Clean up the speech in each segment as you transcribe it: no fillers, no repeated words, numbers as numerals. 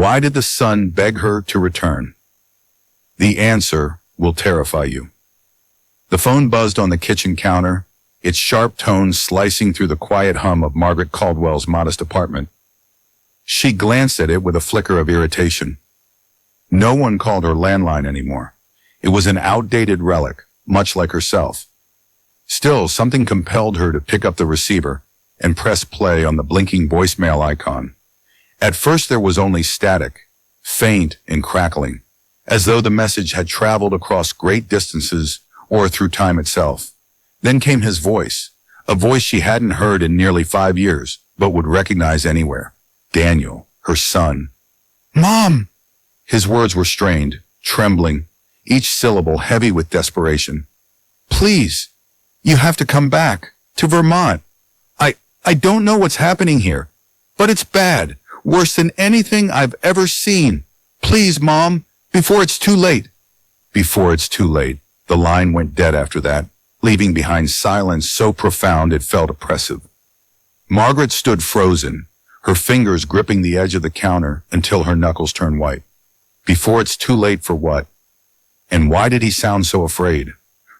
Why did the son beg her to return? The answer will terrify you. The phone buzzed on the kitchen counter, its sharp tones slicing through the quiet hum of Margaret Caldwell's modest apartment. She glanced at it with a flicker of irritation. No one called her landline anymore. It was an outdated relic, much like herself. Still, something compelled her to pick up the receiver and press play on the blinking voicemail icon. At first there was only static, faint and crackling, as though the message had traveled across great distances or through time itself. Then came his voice, a voice she hadn't heard in nearly 5 years, but would recognize anywhere. Daniel, her son. "Mom!" His words were strained, trembling, each syllable heavy with desperation. "Please, you have to come back, to Vermont. I don't know what's happening here, but it's bad, worse than anything I've ever seen. Please, Mom, before it's too late." Before it's too late. The line went dead after that, leaving behind silence so profound it felt oppressive. Margaret stood frozen, her fingers gripping the edge of the counter until her knuckles turned white. Before it's too late for what? And why did he sound so afraid?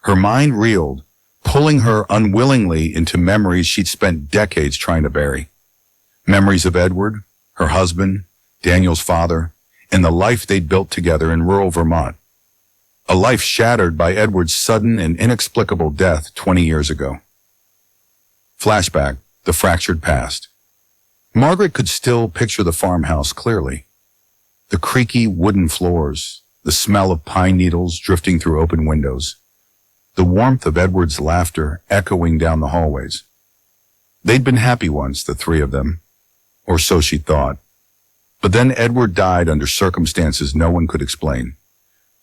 Her mind reeled, pulling her unwillingly into memories she'd spent decades trying to bury. Memories of Edward, her husband, Daniel's father, and the life they'd built together in rural Vermont. A life shattered by Edward's sudden and inexplicable death 20 years ago. Flashback, the fractured past. Margaret could still picture the farmhouse clearly. The creaky wooden floors, the smell of pine needles drifting through open windows, the warmth of Edward's laughter echoing down the hallways. They'd been happy once, the three of them, or so she thought. But then Edward died under circumstances no one could explain.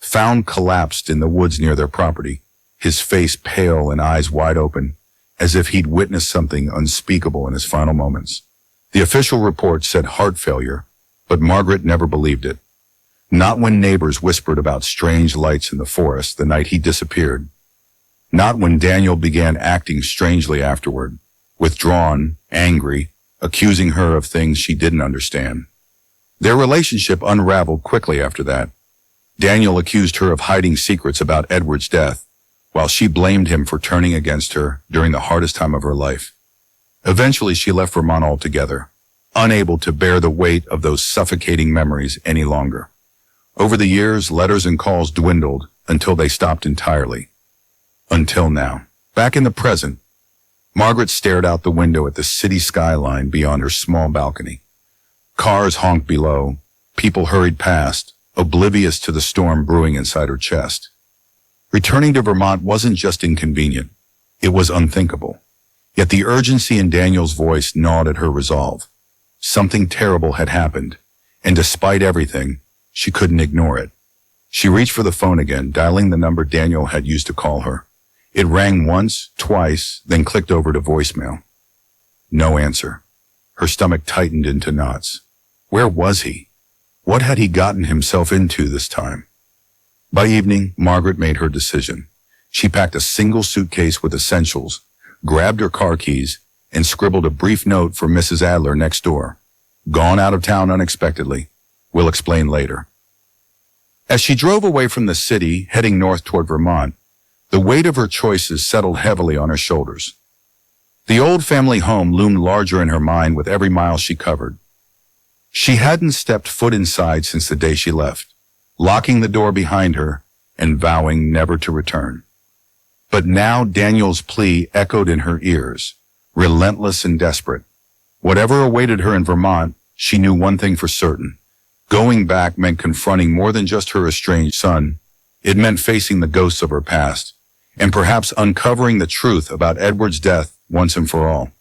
Found collapsed in the woods near their property, his face pale and eyes wide open, as if he'd witnessed something unspeakable in his final moments. The official report said heart failure, but Margaret never believed it. Not when neighbors whispered about strange lights in the forest the night he disappeared. Not when Daniel began acting strangely afterward, withdrawn, angry, accusing her of things she didn't understand. Their relationship unraveled quickly after that. Daniel accused her of hiding secrets about Edward's death, while she blamed him for turning against her during the hardest time of her life. Eventually she left Vermont altogether, unable to bear the weight of those suffocating memories any longer. Over the years, letters and calls dwindled until they stopped entirely. Until now. Back in the present, Margaret stared out the window at the city skyline beyond her small balcony. Cars honked below, people hurried past, oblivious to the storm brewing inside her chest. Returning to Vermont wasn't just inconvenient, it was unthinkable. Yet the urgency in Daniel's voice gnawed at her resolve. Something terrible had happened, and despite everything, she couldn't ignore it. She reached for the phone again, dialing the number Daniel had used to call her. It rang once, twice, then clicked over to voicemail. No answer. Her stomach tightened into knots. Where was he? What had he gotten himself into this time? By evening, Margaret made her decision. She packed a single suitcase with essentials, grabbed her car keys, and scribbled a brief note for Mrs. Adler next door. Gone out of town unexpectedly. We'll explain later. As she drove away from the city, heading north toward Vermont, the weight of her choices settled heavily on her shoulders. The old family home loomed larger in her mind with every mile she covered. She hadn't stepped foot inside since the day she left, locking the door behind her and vowing never to return. But now Daniel's plea echoed in her ears, relentless and desperate. Whatever awaited her in Vermont, she knew one thing for certain. Going back meant confronting more than just her estranged son. It meant facing the ghosts of her past, and perhaps uncovering the truth about Edward's death once and for all.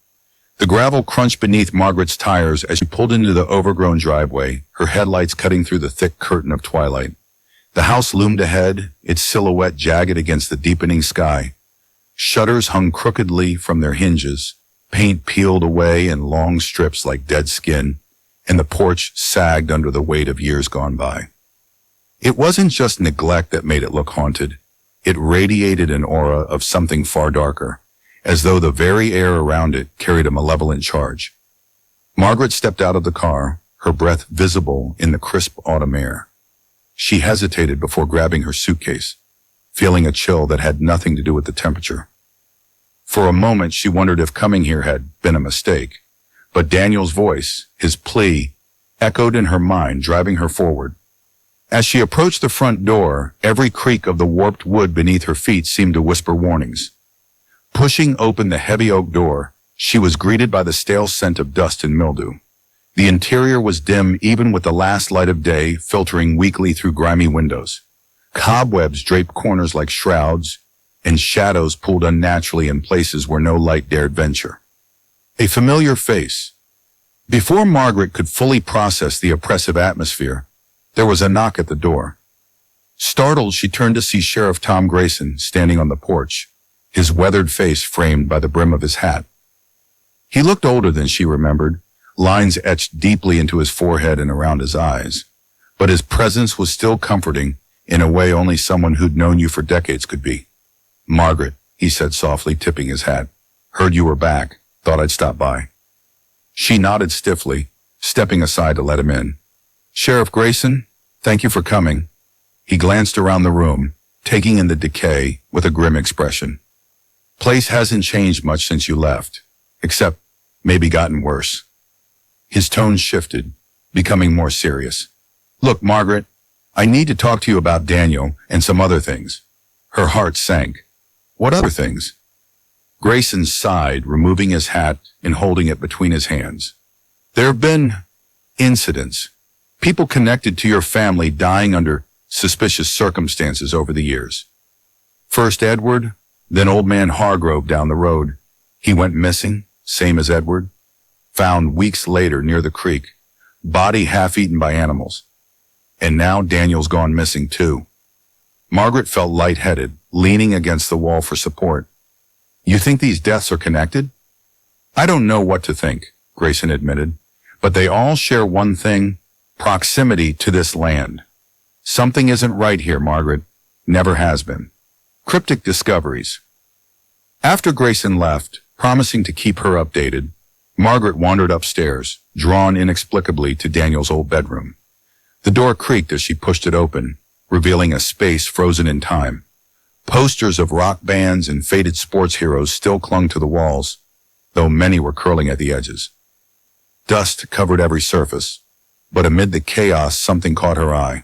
The gravel crunched beneath Margaret's tires as she pulled into the overgrown driveway, her headlights cutting through the thick curtain of twilight. The house loomed ahead, its silhouette jagged against the deepening sky. Shutters hung crookedly from their hinges, paint peeled away in long strips like dead skin, and the porch sagged under the weight of years gone by. It wasn't just neglect that made it look haunted. It radiated an aura of something far darker, as though the very air around it carried a malevolent charge. Margaret stepped out of the car, her breath visible in the crisp autumn air. She hesitated before grabbing her suitcase, feeling a chill that had nothing to do with the temperature. For a moment, she wondered if coming here had been a mistake, but Daniel's voice, his plea, echoed in her mind, driving her forward. As she approached the front door, every creak of the warped wood beneath her feet seemed to whisper warnings. Pushing open the heavy oak door, she was greeted by the stale scent of dust and mildew. The interior was dim even with the last light of day filtering weakly through grimy windows. Cobwebs draped corners like shrouds, and shadows pulled unnaturally in places where no light dared venture. A familiar face. Before Margaret could fully process the oppressive atmosphere, there was a knock at the door. Startled, she turned to see Sheriff Tom Grayson standing on the porch, his weathered face framed by the brim of his hat. He looked older than she remembered, lines etched deeply into his forehead and around his eyes, but his presence was still comforting in a way only someone who'd known you for decades could be. "Margaret," he said softly, tipping his hat. "Heard you were back. Thought I'd stop by." She nodded stiffly, stepping aside to let him in. "Sheriff Grayson, thank you for coming." He glanced around the room, taking in the decay with a grim expression. "Place hasn't changed much since you left, except maybe gotten worse." His tone shifted, becoming more serious. "Look, Margaret, I need to talk to you about Daniel and some other things." Her heart sank. "What other things?" Grayson sighed, removing his hat and holding it between his hands. "There have been incidents, people connected to your family dying under suspicious circumstances over the years. First Edward, then old man Hargrove down the road. He went missing, same as Edward. Found weeks later near the creek, body half-eaten by animals. And now Daniel's gone missing too." Margaret felt lightheaded, leaning against the wall for support. "You think these deaths are connected?" "I don't know what to think," Grayson admitted, "but they all share one thing, proximity to this land. Something isn't right here, Margaret. Never has been." Cryptic discoveries. After Grayson left, promising to keep her updated, Margaret wandered upstairs, drawn inexplicably to Daniel's old bedroom. The door creaked as she pushed it open, revealing a space frozen in time. Posters of rock bands and faded sports heroes still clung to the walls, though many were curling at the edges. Dust covered every surface, but amid the chaos something caught her eye.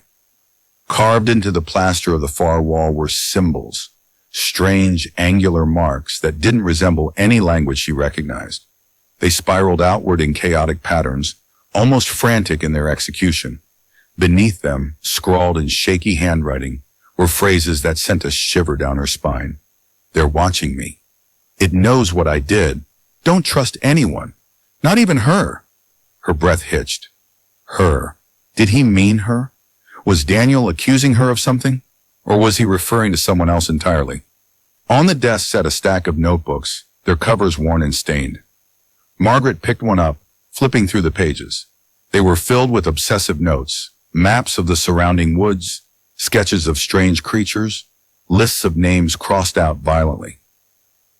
Carved into the plaster of the far wall were symbols, strange angular marks that didn't resemble any language she recognized. They spiraled outward in chaotic patterns, almost frantic in their execution. Beneath them, scrawled in shaky handwriting, were phrases that sent a shiver down her spine. "They're watching me. It knows what I did. Don't trust anyone. Not even her." Her breath hitched. Her. Did he mean her? Was Daniel accusing her of something? Or was he referring to someone else entirely? On the desk sat a stack of notebooks, their covers worn and stained. Margaret picked one up, flipping through the pages. They were filled with obsessive notes, maps of the surrounding woods, sketches of strange creatures, lists of names crossed out violently.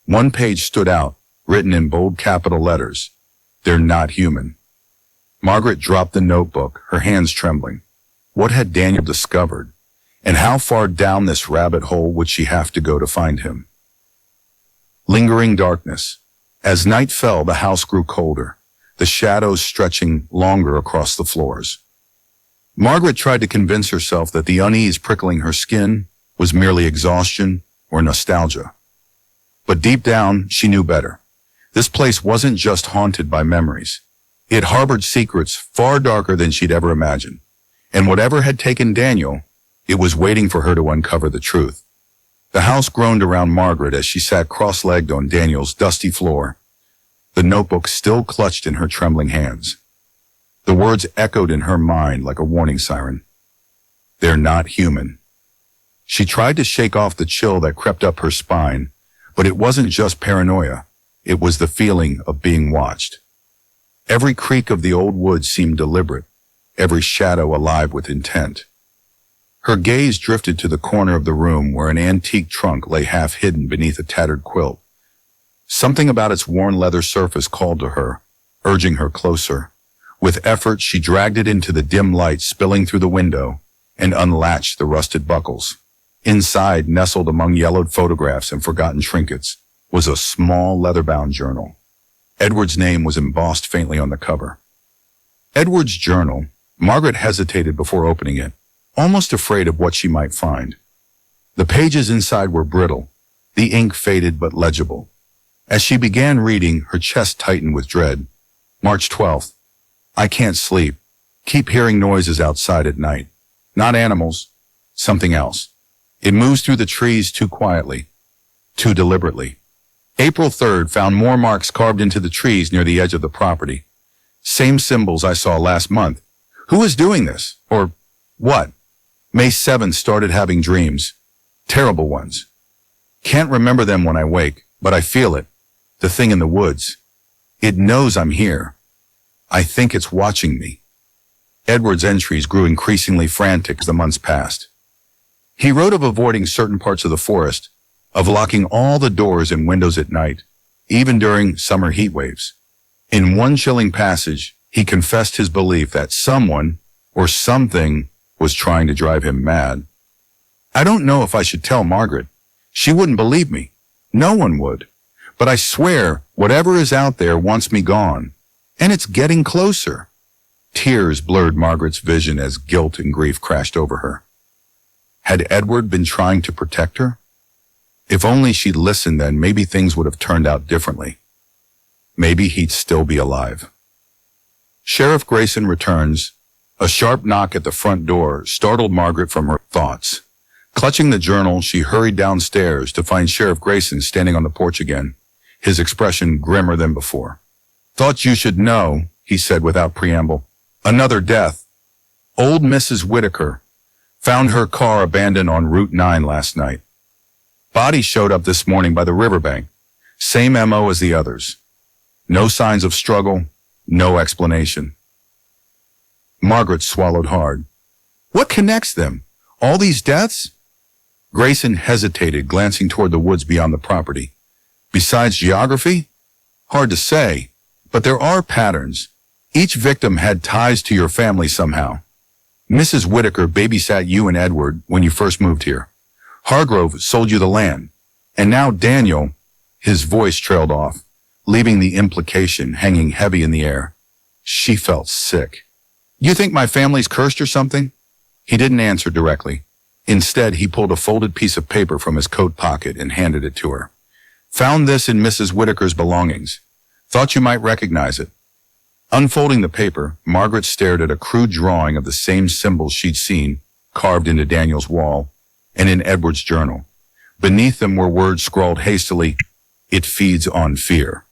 One page stood out, written in bold capital letters. "They're not human." Margaret dropped the notebook, her hands trembling. What had Daniel discovered? And how far down this rabbit hole would she have to go to find him? Lingering darkness. As night fell, the house grew colder, the shadows stretching longer across the floors. Margaret tried to convince herself that the unease prickling her skin was merely exhaustion or nostalgia. But deep down, she knew better. This place wasn't just haunted by memories. It harbored secrets far darker than she'd ever imagined. And whatever had taken Daniel, it was waiting for her to uncover the truth. The house groaned around Margaret as she sat cross-legged on Daniel's dusty floor, the notebook still clutched in her trembling hands. The words echoed in her mind like a warning siren. "They're not human." She tried to shake off the chill that crept up her spine, but it wasn't just paranoia. It was the feeling of being watched. Every creak of the old woods seemed deliberate, every shadow alive with intent. Her gaze drifted to the corner of the room where an antique trunk lay half hidden beneath a tattered quilt. Something about its worn leather surface called to her, urging her closer. With effort, she dragged it into the dim light spilling through the window and unlatched the rusted buckles. Inside, nestled among yellowed photographs and forgotten trinkets, was a small leather-bound journal. Edward's name was embossed faintly on the cover. Edward's journal. Margaret hesitated before opening it, almost afraid of what she might find. The pages inside were brittle, the ink faded but legible. As she began reading, her chest tightened with dread. March 12th. I can't sleep. Keep hearing noises outside at night. Not animals. Something else. It moves through the trees too quietly. Too deliberately. April 3rd found more marks carved into the trees near the edge of the property. Same symbols I saw last month. Who is doing this? Or what? May 7th started having dreams. Terrible ones. Can't remember them when I wake, but I feel it. The thing in the woods. It knows I'm here. I think it's watching me. Edward's entries grew increasingly frantic as the months passed. He wrote of avoiding certain parts of the forest, of locking all the doors and windows at night, even during summer heat waves. In one chilling passage, he confessed his belief that someone or something was trying to drive him mad. I don't know if I should tell Margaret. She wouldn't believe me. No one would. But I swear, whatever is out there wants me gone. And it's getting closer. Tears blurred Margaret's vision as guilt and grief crashed over her. Had Edward been trying to protect her? If only she'd listened then, maybe things would have turned out differently. Maybe he'd still be alive. Sheriff Grayson returns. A sharp knock at the front door startled Margaret from her thoughts. Clutching the journal, she hurried downstairs to find Sheriff Grayson standing on the porch again, his expression grimmer than before. Thought you should know, he said without preamble. Another death. Old Mrs. Whitaker. Found her car abandoned on Route 9 last night. Body showed up this morning by the riverbank. Same MO as the others. No signs of struggle, no explanation. Margaret swallowed hard. What connects them? All these deaths? Grayson hesitated, glancing toward the woods beyond the property. Besides geography? Hard to say, but there are patterns. Each victim had ties to your family somehow. Mrs. Whitaker babysat you and Edward when you first moved here. Hargrove sold you the land. And now Daniel, his voice trailed off, leaving the implication hanging heavy in the air. She felt sick. You think my family's cursed or something? He didn't answer directly. Instead, he pulled a folded piece of paper from his coat pocket and handed it to her. Found this in Mrs. Whitaker's belongings. Thought you might recognize it. Unfolding the paper, Margaret stared at a crude drawing of the same symbols she'd seen carved into Daniel's wall and in Edward's journal. Beneath them were words scrawled hastily, "It feeds on fear."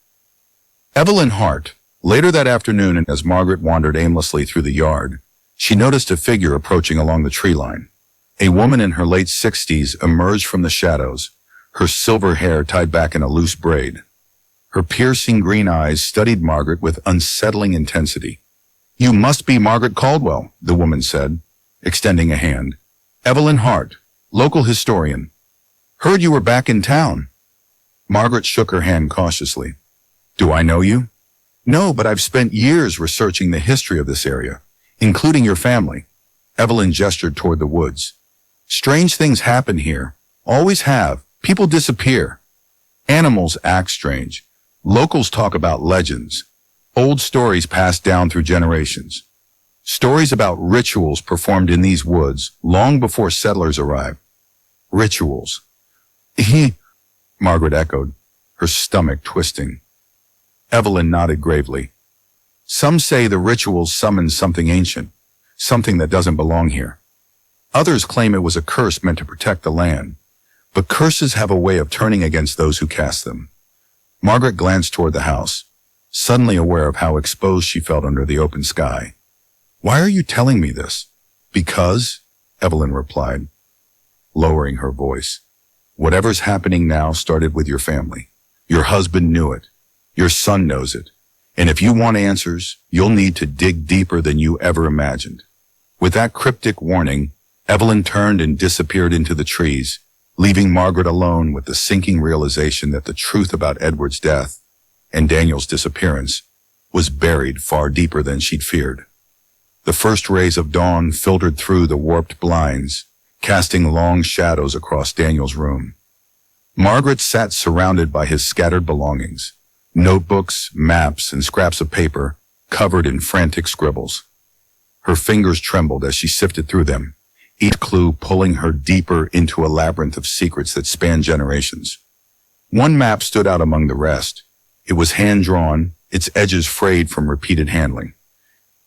Evelyn Hart. Later that afternoon, and as Margaret wandered aimlessly through the yard, she noticed a figure approaching along the tree line. A woman in her late 60s emerged from the shadows, her silver hair tied back in a loose braid. Her piercing green eyes studied Margaret with unsettling intensity. You must be Margaret Caldwell, the woman said, extending a hand. Evelyn Hart, local historian. Heard you were back in town. Margaret shook her hand cautiously. Do I know you? No, but I've spent years researching the history of this area, including your family. Evelyn gestured toward the woods. Strange things happen here. Always have. People disappear. Animals act strange. Locals talk about legends. Old stories passed down through generations. Stories about rituals performed in these woods long before settlers arrived. Rituals. Margaret echoed, her stomach twisting. Evelyn nodded gravely. Some say the rituals summon something ancient, something that doesn't belong here. Others claim it was a curse meant to protect the land, but curses have a way of turning against those who cast them. Margaret glanced toward the house, suddenly aware of how exposed she felt under the open sky. Why are you telling me this? Because, Evelyn replied, lowering her voice. Whatever's happening now started with your family. Your husband knew it. Your son knows it. And if you want answers, you'll need to dig deeper than you ever imagined. With that cryptic warning, Evelyn turned and disappeared into the trees, leaving Margaret alone with the sinking realization that the truth about Edward's death and Daniel's disappearance was buried far deeper than she'd feared. The first rays of dawn filtered through the warped blinds, casting long shadows across Daniel's room. Margaret sat surrounded by his scattered belongings, notebooks, maps, and scraps of paper covered in frantic scribbles. Her fingers trembled as she sifted through them, each clue pulling her deeper into a labyrinth of secrets that spanned generations. One map stood out among the rest. It was hand-drawn, its edges frayed from repeated handling.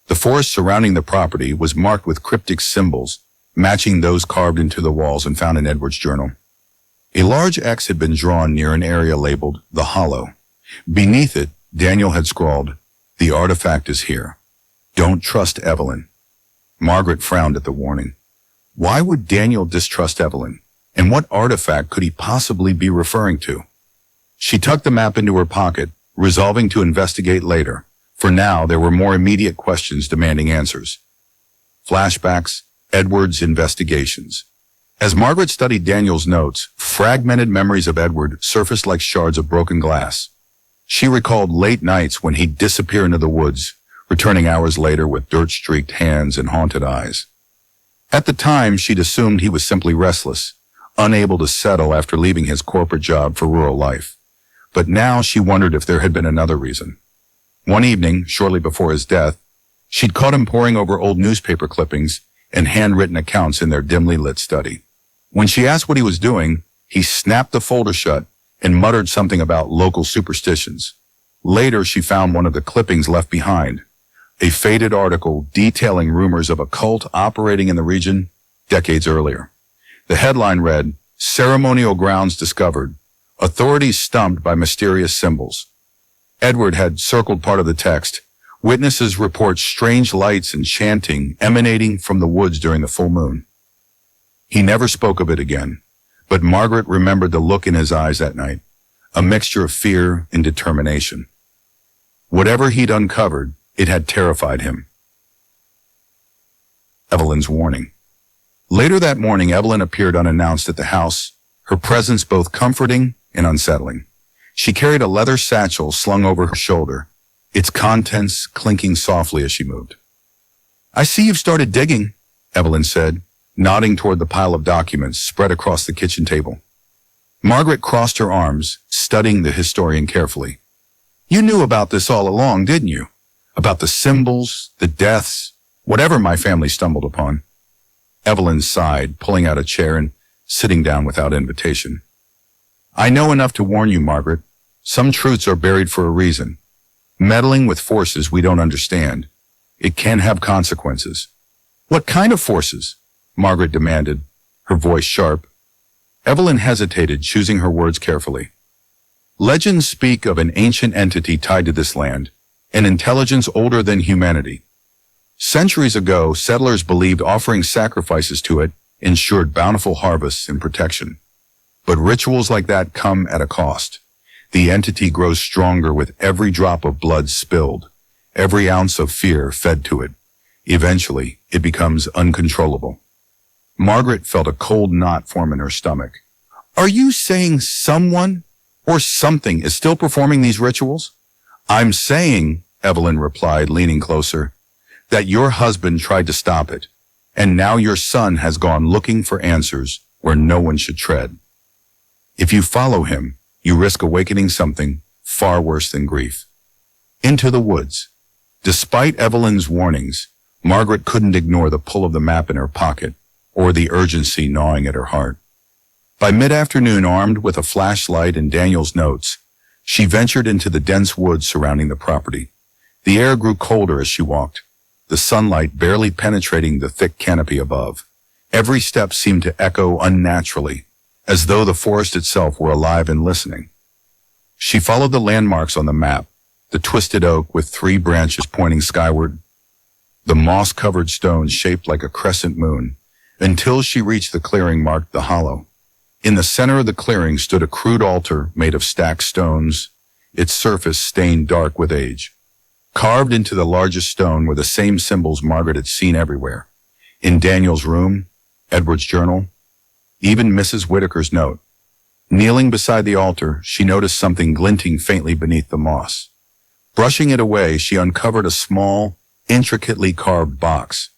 The forest surrounding the property was marked with cryptic symbols, matching those carved into the walls and found in Edward's journal. A large X had been drawn near an area labeled the Hollow. Beneath it, Daniel had scrawled, "The artifact is here. Don't trust Evelyn." Margaret frowned at the warning. Why would Daniel distrust Evelyn? And what artifact could he possibly be referring to? She tucked the map into her pocket, resolving to investigate later. For now, there were more immediate questions demanding answers. Flashbacks, Edward's investigations. As Margaret studied Daniel's notes, fragmented memories of Edward surfaced like shards of broken glass. She recalled late nights when he'd disappear into the woods, returning hours later with dirt-streaked hands and haunted eyes. At the time, she'd assumed he was simply restless, unable to settle after leaving his corporate job for rural life. But now she wondered if there had been another reason. One evening, shortly before his death, she'd caught him poring over old newspaper clippings and handwritten accounts in their dimly lit study. When she asked what he was doing, he snapped the folder shut and muttered something about local superstitions. Later, she found one of the clippings left behind, a faded article detailing rumors of a cult operating in the region decades earlier. The headline read, "Ceremonial Grounds Discovered. Authorities Stumped by Mysterious Symbols." Edward had circled part of the text. Witnesses report strange lights and chanting emanating from the woods during the full moon. He never spoke of it again, but Margaret remembered the look in his eyes that night, a mixture of fear and determination. Whatever he'd uncovered, it had terrified him. Evelyn's warning. Later that morning, Evelyn appeared unannounced at the house, her presence both comforting and unsettling. She carried a leather satchel slung over her shoulder, its contents clinking softly as she moved. "I see you've started digging," Evelyn said, nodding toward the pile of documents spread across the kitchen table. Margaret crossed her arms, studying the historian carefully. "You knew about this all along, didn't you? About the symbols, the deaths, whatever my family stumbled upon." Evelyn sighed, pulling out a chair and sitting down without invitation. "I know enough to warn you, Margaret. Some truths are buried for a reason. Meddling with forces we don't understand. It can have consequences." "What kind of forces?" Margaret demanded, her voice sharp. Evelyn hesitated, choosing her words carefully. "Legends speak of an ancient entity tied to this land, an intelligence older than humanity. Centuries ago, settlers believed offering sacrifices to it ensured bountiful harvests and protection. But rituals like that come at a cost. The entity grows stronger with every drop of blood spilled, every ounce of fear fed to it. Eventually, it becomes uncontrollable." Margaret felt a cold knot form in her stomach. "Are you saying someone or something is still performing these rituals?" "I'm saying," Evelyn replied, leaning closer, "that your husband tried to stop it, and now your son has gone looking for answers where no one should tread. If you follow him, you risk awakening something far worse than grief." Into the woods. Despite Evelyn's warnings, Margaret couldn't ignore the pull of the map in her pocket or the urgency gnawing at her heart. By mid-afternoon, armed with a flashlight and Daniel's notes, she ventured into the dense woods surrounding the property. The air grew colder as she walked, the sunlight barely penetrating the thick canopy above. Every step seemed to echo unnaturally, as though the forest itself were alive and listening. She followed the landmarks on the map, the twisted oak with 3 branches pointing skyward, the moss-covered stones shaped like a crescent moon, until she reached the clearing marked the Hollow. In the center of the clearing stood a crude altar made of stacked stones, its surface stained dark with age. Carved into the largest stone were the same symbols Margaret had seen everywhere. In Daniel's room, Edward's journal, even Mrs. Whitaker's note. Kneeling beside the altar, she noticed something glinting faintly beneath the moss. Brushing it away, she uncovered a small, intricately carved box.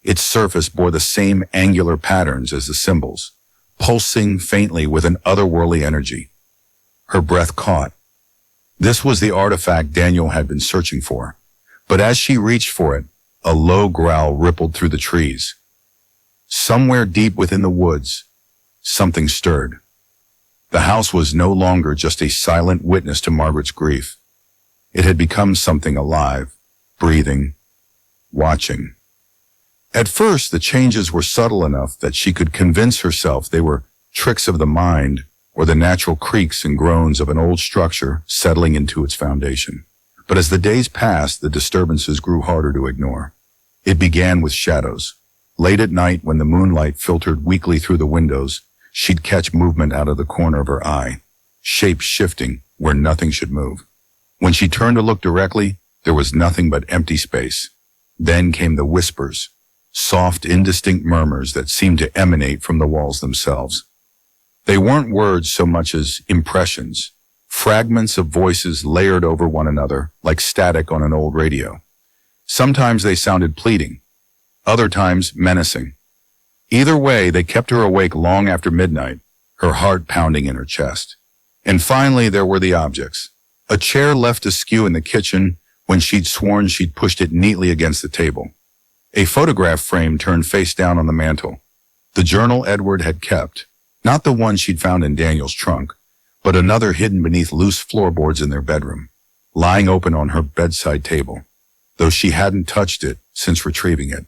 Its surface bore the same angular patterns as the symbols, pulsing faintly with an otherworldly energy. Her breath caught. This was the artifact Daniel had been searching for, but as she reached for it, a low growl rippled through the trees. Somewhere deep within the woods, something stirred. The house was no longer just a silent witness to Margaret's grief. It had become something alive, breathing, watching. At first, the changes were subtle enough that she could convince herself they were tricks of the mind or the natural creaks and groans of an old structure settling into its foundation. But as the days passed, the disturbances grew harder to ignore. It began with shadows. Late at night, when the moonlight filtered weakly through the windows, she'd catch movement out of the corner of her eye, shapes shifting where nothing should move. When she turned to look directly, there was nothing but empty space. Then came the whispers, soft, indistinct murmurs that seemed to emanate from the walls themselves. They weren't words so much as impressions, fragments of voices layered over one another like static on an old radio. Sometimes they sounded pleading, other times menacing. Either way, they kept her awake long after midnight, her heart pounding in her chest. And finally, there were the objects. A chair left askew in the kitchen when she'd sworn she'd pushed it neatly against the table. A photograph frame turned face down on the mantel. The journal Edward had kept, not the one she'd found in Daniel's trunk, but another hidden beneath loose floorboards in their bedroom, lying open on her bedside table, though she hadn't touched it since retrieving it.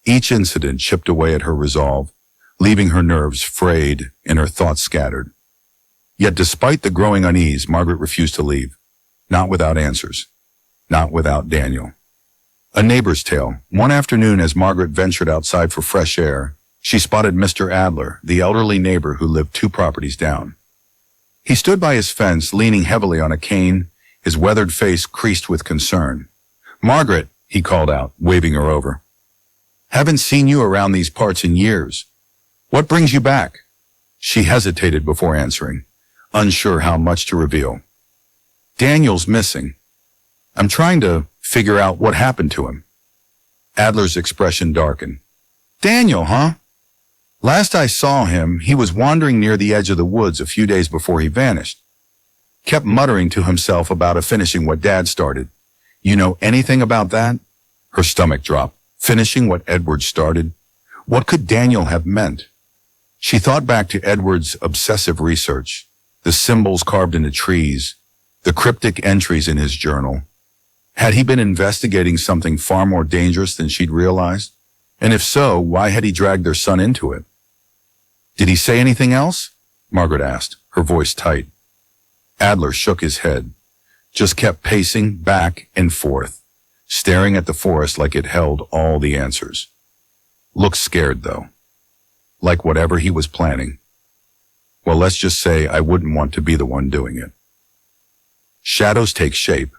Each incident chipped away at her resolve, leaving her nerves frayed and her thoughts scattered. Yet despite the growing unease, Margaret refused to leave, not without answers, not without Daniel. A neighbor's tale. One afternoon, as Margaret ventured outside for fresh air, she spotted Mr. Adler, the elderly neighbor who lived 2 properties down. He stood by his fence, leaning heavily on a cane, his weathered face creased with concern. "Margaret," he called out, waving her over. "Haven't seen you around these parts in years. What brings you back?" She hesitated before answering, unsure how much to reveal. "Daniel's missing. I'm trying to figure out what happened to him." Adler's expression darkened. "Daniel, huh? Last I saw him, he was wandering near the edge of the woods a few days before he vanished. Kept muttering to himself about finishing what Dad started. You know anything about that?" Her stomach dropped. Finishing what Edward started? What could Daniel have meant? She thought back to Edward's obsessive research, the symbols carved into trees, the cryptic entries in his journal. Had he been investigating something far more dangerous than she'd realized? And if so, why had he dragged their son into it? "Did he say anything else?" Margaret asked, her voice tight. Adler shook his head, just kept pacing back and forth, staring at the forest like it held all the answers. Looked scared, though. Like whatever he was planning. Well, let's just say I wouldn't want to be the one doing it. Shadows take shape.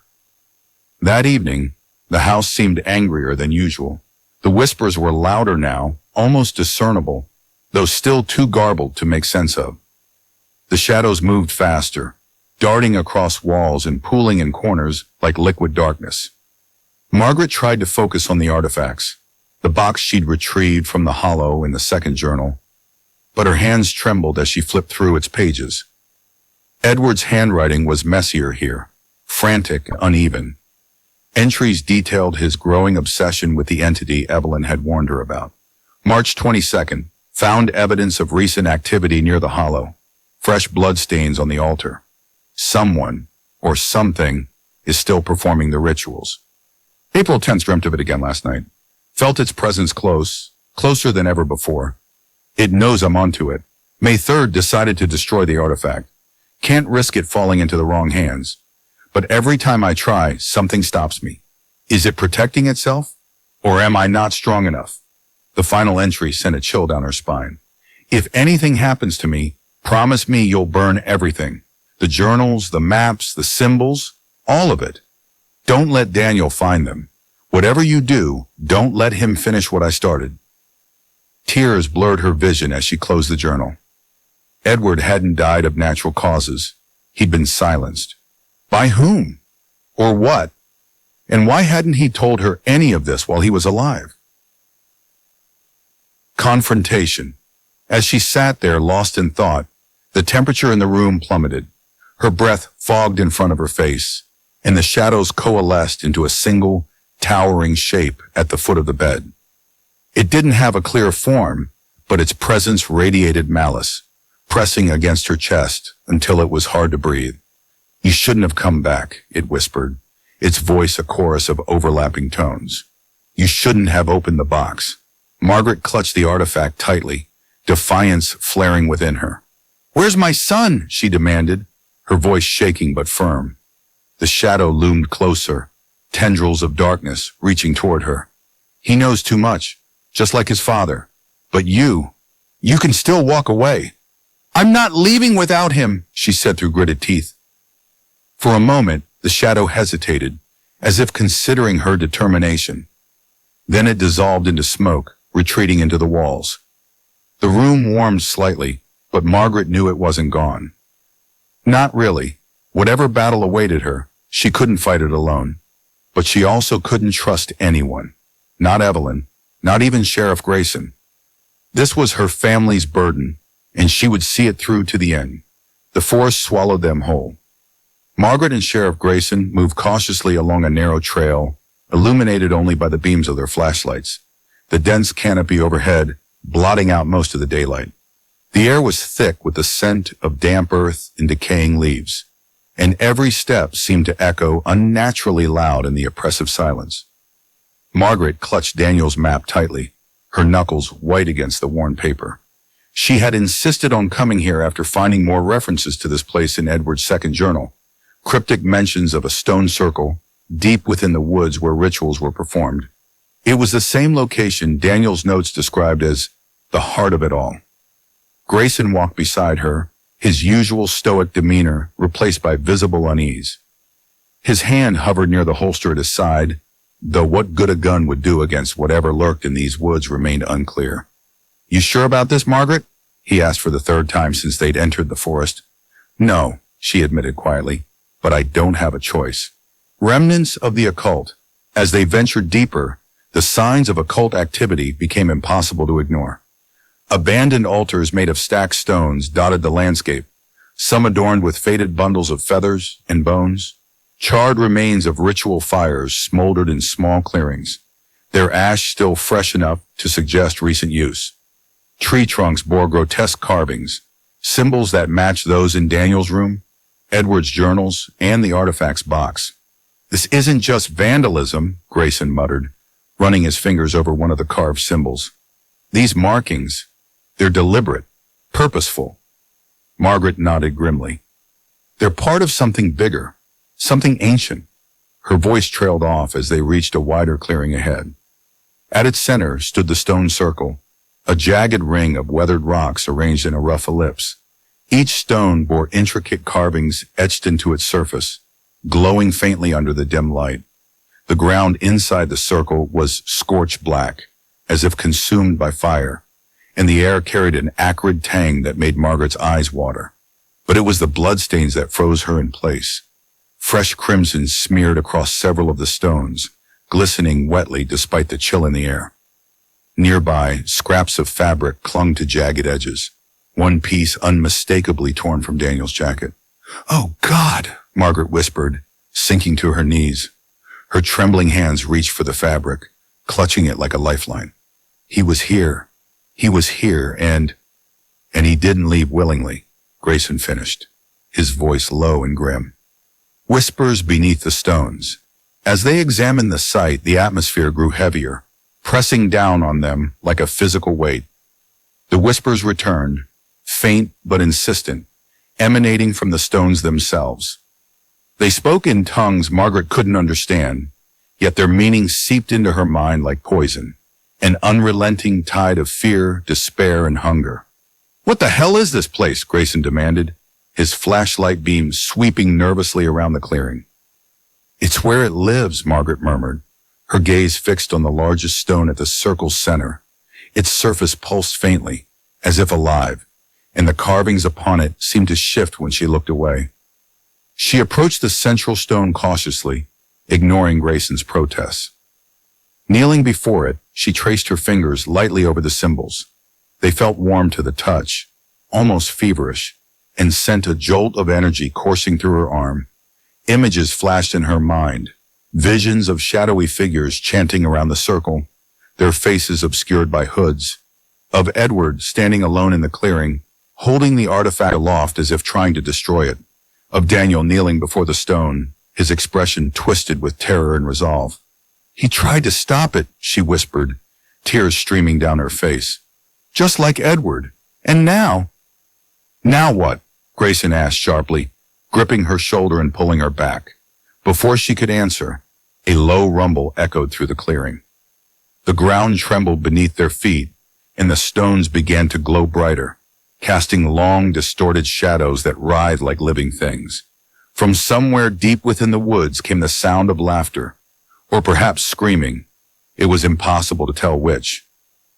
That evening, the house seemed angrier than usual. The whispers were louder now, almost discernible, though still too garbled to make sense of. The shadows moved faster, darting across walls and pooling in corners like liquid darkness. Margaret tried to focus on the artifacts, the box she'd retrieved from the hollow in the second journal, but her hands trembled as she flipped through its pages. Edward's handwriting was messier here, frantic, uneven. Entries detailed his growing obsession with the entity Evelyn had warned her about. March 22nd, found evidence of recent activity near the hollow, fresh bloodstains on the altar. Someone, or something, is still performing the rituals. April 10th, dreamt of it again last night. Felt its presence closer than ever before. It knows I'm onto it. May 3rd, decided to destroy the artifact. Can't risk it falling into the wrong hands. But every time I try, something stops me. Is it protecting itself? Or am I not strong enough? The final entry sent a chill down her spine. If anything happens to me, promise me you'll burn everything. The journals, the maps, the symbols, all of it. Don't let Daniel find them. Whatever you do, don't let him finish what I started. Tears blurred her vision as she closed the journal. Edward hadn't died of natural causes. He'd been silenced. By whom? Or what? And why hadn't he told her any of this while he was alive? Confrontation. As she sat there lost in thought, the temperature in the room plummeted. Her breath fogged in front of her face, and the shadows coalesced into a single, towering shape at the foot of the bed. It didn't have a clear form, but its presence radiated malice, pressing against her chest until it was hard to breathe. "You shouldn't have come back," it whispered, its voice a chorus of overlapping tones. "You shouldn't have opened the box." Margaret clutched the artifact tightly, defiance flaring within her. "Where's my son?" she demanded, her voice shaking but firm. The shadow loomed closer, tendrils of darkness reaching toward her. "He knows too much, just like his father. But you can still walk away." "I'm not leaving without him," she said through gritted teeth. For a moment, the shadow hesitated, as if considering her determination. Then it dissolved into smoke, retreating into the walls. The room warmed slightly, but Margaret knew it wasn't gone. Not really. Whatever battle awaited her, she couldn't fight it alone. But she also couldn't trust anyone. Not Evelyn, not even Sheriff Grayson. This was her family's burden, and she would see it through to the end. The forest swallowed them whole. Margaret and Sheriff Grayson moved cautiously along a narrow trail, illuminated only by the beams of their flashlights, the dense canopy overhead blotting out most of the daylight. The air was thick with the scent of damp earth and decaying leaves, and every step seemed to echo unnaturally loud in the oppressive silence. Margaret clutched Daniel's map tightly, her knuckles white against the worn paper. She had insisted on coming here after finding more references to this place in Edward's second journal, cryptic mentions of a stone circle deep within the woods where rituals were performed. It was the same location Daniel's notes described as the heart of it all. Grayson walked beside her, his usual stoic demeanor replaced by visible unease. His hand hovered near the holster at his side, though what good a gun would do against whatever lurked in these woods remained unclear. "You sure about this, Margaret?" he asked for the third time since they'd entered the forest. "No," she admitted quietly, "but I don't have a choice." Remnants of the occult. As they ventured deeper, the signs of occult activity became impossible to ignore. Abandoned altars made of stacked stones dotted the landscape, some adorned with faded bundles of feathers and bones. Charred remains of ritual fires smoldered in small clearings, their ash still fresh enough to suggest recent use. Tree trunks bore grotesque carvings, symbols that matched those in Daniel's room, Edward's journals, and the artifact's box. "This isn't just vandalism," Grayson muttered, running his fingers over one of the carved symbols. "These markings, they're deliberate, purposeful." Margaret nodded grimly. "They're part of something bigger, something ancient." Her voice trailed off as they reached a wider clearing ahead. At its center stood the stone circle, a jagged ring of weathered rocks arranged in a rough ellipse. Each stone bore intricate carvings etched into its surface, glowing faintly under the dim light. The ground inside the circle was scorched black, as if consumed by fire, and the air carried an acrid tang that made Margaret's eyes water. But it was the bloodstains that froze her in place. Fresh crimson smeared across several of the stones, glistening wetly despite the chill in the air. Nearby, scraps of fabric clung to jagged edges, one piece unmistakably torn from Daniel's jacket. "Oh, God," Margaret whispered, sinking to her knees. Her trembling hands reached for the fabric, clutching it like a lifeline. He was here, and he didn't leave willingly," Grayson finished, his voice low and grim. Whispers beneath the stones. As they examined the site, the atmosphere grew heavier, pressing down on them like a physical weight. The whispers returned, faint but insistent, emanating from the stones themselves. They spoke in tongues Margaret couldn't understand, yet their meaning seeped into her mind like poison, an unrelenting tide of fear, despair, and hunger. "What the hell is this place?" Grayson demanded, his flashlight beam sweeping nervously around the clearing. "It's where it lives," Margaret murmured, her gaze fixed on the largest stone at the circle's center. Its surface pulsed faintly, as if alive, and the carvings upon it seemed to shift when she looked away. She approached the central stone cautiously, ignoring Grayson's protests. Kneeling before it, she traced her fingers lightly over the symbols. They felt warm to the touch, almost feverish, and sent a jolt of energy coursing through her arm. Images flashed in her mind, visions of shadowy figures chanting around the circle, their faces obscured by hoods, of Edward standing alone in the clearing, holding the artifact aloft as if trying to destroy it, of Daniel kneeling before the stone, his expression twisted with terror and resolve. "He tried to stop it," she whispered, tears streaming down her face. "Just like Edward. And now—" "Now what?" Grayson asked sharply, gripping her shoulder and pulling her back. Before she could answer, a low rumble echoed through the clearing. The ground trembled beneath their feet, and the stones began to glow brighter, casting long, distorted shadows that writhed like living things. From somewhere deep within the woods came the sound of laughter, or perhaps screaming. It was impossible to tell which.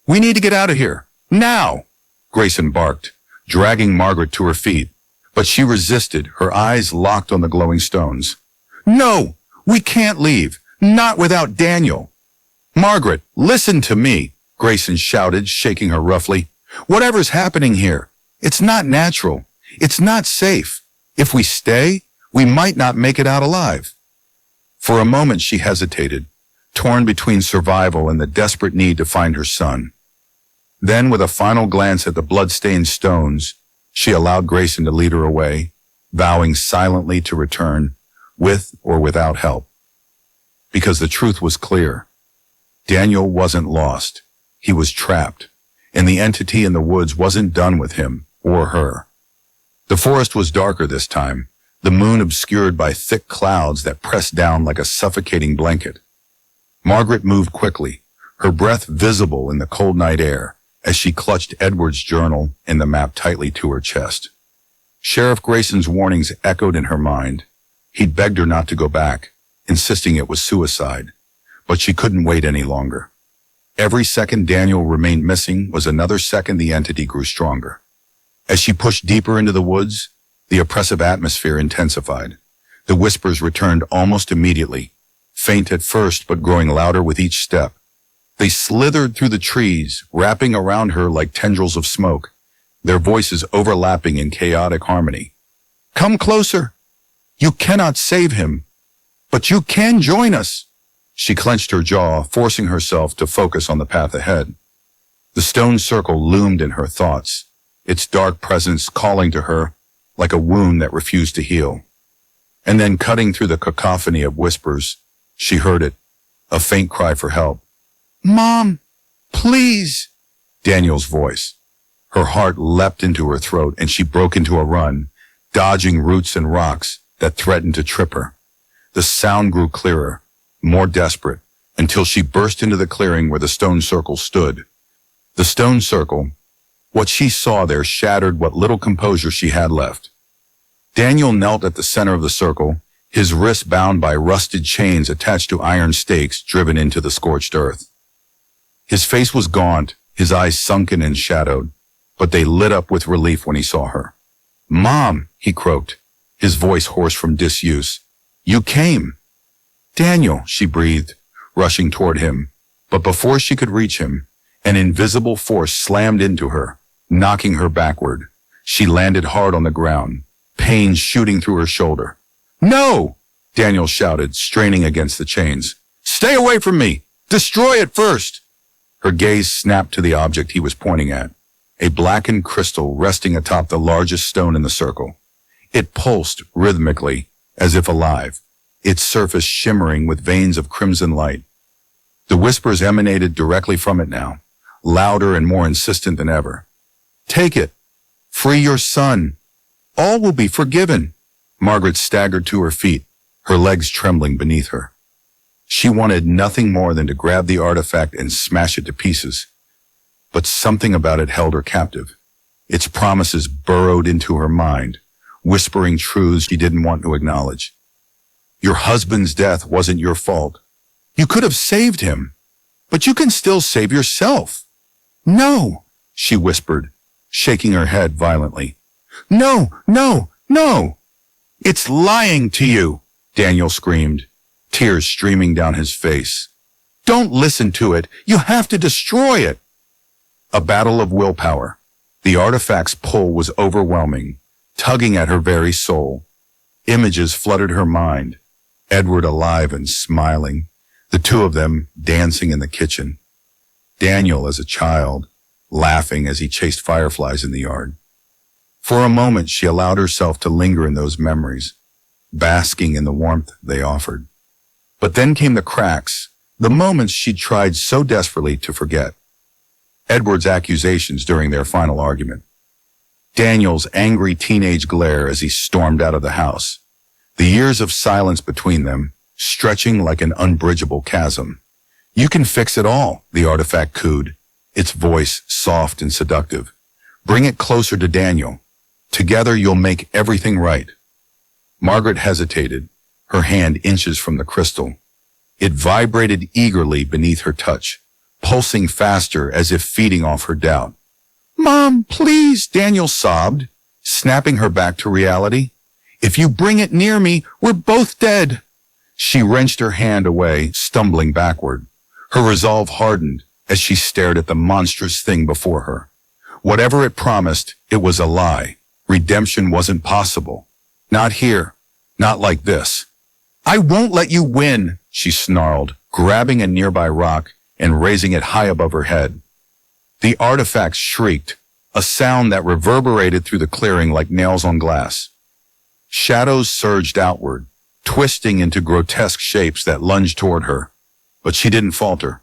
"We need to get out of here, now!" Grayson barked, dragging Margaret to her feet, but she resisted, her eyes locked on the glowing stones. "No, we can't leave, not without Daniel." "Margaret, listen to me," Grayson shouted, shaking her roughly. "Whatever's happening here, it's not natural. It's not safe. If we stay, we might not make it out alive." For a moment she hesitated, torn between survival and the desperate need to find her son. Then, with a final glance at the blood-stained stones, she allowed Grayson to lead her away, vowing silently to return, with or without help. Because the truth was clear. Daniel wasn't lost. He was trapped, and the entity in the woods wasn't done with him or her. The forest was darker this time, the moon obscured by thick clouds that pressed down like a suffocating blanket. Margaret moved quickly, her breath visible in the cold night air, as she clutched Edward's journal and the map tightly to her chest. Sheriff Grayson's warnings echoed in her mind. He'd begged her not to go back, insisting it was suicide, but she couldn't wait any longer. Every second Daniel remained missing was another second the entity grew stronger. As she pushed deeper into the woods, the oppressive atmosphere intensified. The whispers returned almost immediately, faint at first but growing louder with each step. They slithered through the trees, wrapping around her like tendrils of smoke, their voices overlapping in chaotic harmony. "Come closer! You cannot save him, but you can join us!" She clenched her jaw, forcing herself to focus on the path ahead. The stone circle loomed in her thoughts, its dark presence calling to her like a wound that refused to heal. And then, cutting through the cacophony of whispers, she heard it, a faint cry for help. "Mom, please!" Daniel's voice. Her heart leapt into her throat and she broke into a run, dodging roots and rocks that threatened to trip her. The sound grew clearer, more desperate, until she burst into the clearing where the stone circle stood. The stone circle, what she saw there shattered what little composure she had left. Daniel knelt at the center of the circle, his wrists bound by rusted chains attached to iron stakes driven into the scorched earth. His face was gaunt, his eyes sunken and shadowed, but they lit up with relief when he saw her. "Mom," he croaked, his voice hoarse from disuse. "You came." "Daniel," she breathed, rushing toward him, but before she could reach him, an invisible force slammed into her, knocking her backward. She landed hard on the ground, pain shooting through her shoulder. "No!" Daniel shouted, straining against the chains. "Stay away from me! Destroy it first!" Her gaze snapped to the object he was pointing at, a blackened crystal resting atop the largest stone in the circle. It pulsed rhythmically, as if alive, its surface shimmering with veins of crimson light. The whispers emanated directly from it now, louder and more insistent than ever. "Take it! Free your son! All will be forgiven!" Margaret staggered to her feet, her legs trembling beneath her. She wanted nothing more than to grab the artifact and smash it to pieces. But something about it held her captive. Its promises burrowed into her mind, whispering truths she didn't want to acknowledge. Your husband's death wasn't your fault. You could have saved him, but you can still save yourself. "No," she whispered, shaking her head violently. "No, no, no!" "It's lying to you," Daniel screamed, tears streaming down his face. Don't listen to it. You have to destroy it. A battle of willpower. The artifact's pull was overwhelming, tugging at her very soul. Images flooded her mind. Edward alive and smiling, the two of them dancing in the kitchen. Daniel as a child, laughing as he chased fireflies in the yard. For a moment, she allowed herself to linger in those memories, basking in the warmth they offered. But then came the cracks, the moments she'd tried so desperately to forget. Edward's accusations during their final argument. Daniel's angry teenage glare as he stormed out of the house. The years of silence between them, stretching like an unbridgeable chasm. You can fix it all, the artifact cooed, its voice soft and seductive. Bring it closer to Daniel. Together you'll make everything right. Margaret hesitated, her hand inches from the crystal. It vibrated eagerly beneath her touch, pulsing faster as if feeding off her doubt. Mom, please, Daniel sobbed, snapping her back to reality. If you bring it near me, we're both dead. She wrenched her hand away, stumbling backward. Her resolve hardened as she stared at the monstrous thing before her. Whatever it promised, it was a lie. Redemption wasn't possible. Not here. Not like this. I won't let you win, she snarled, grabbing a nearby rock and raising it high above her head. The artifact shrieked, a sound that reverberated through the clearing like nails on glass. Shadows surged outward, twisting into grotesque shapes that lunged toward her. But she didn't falter.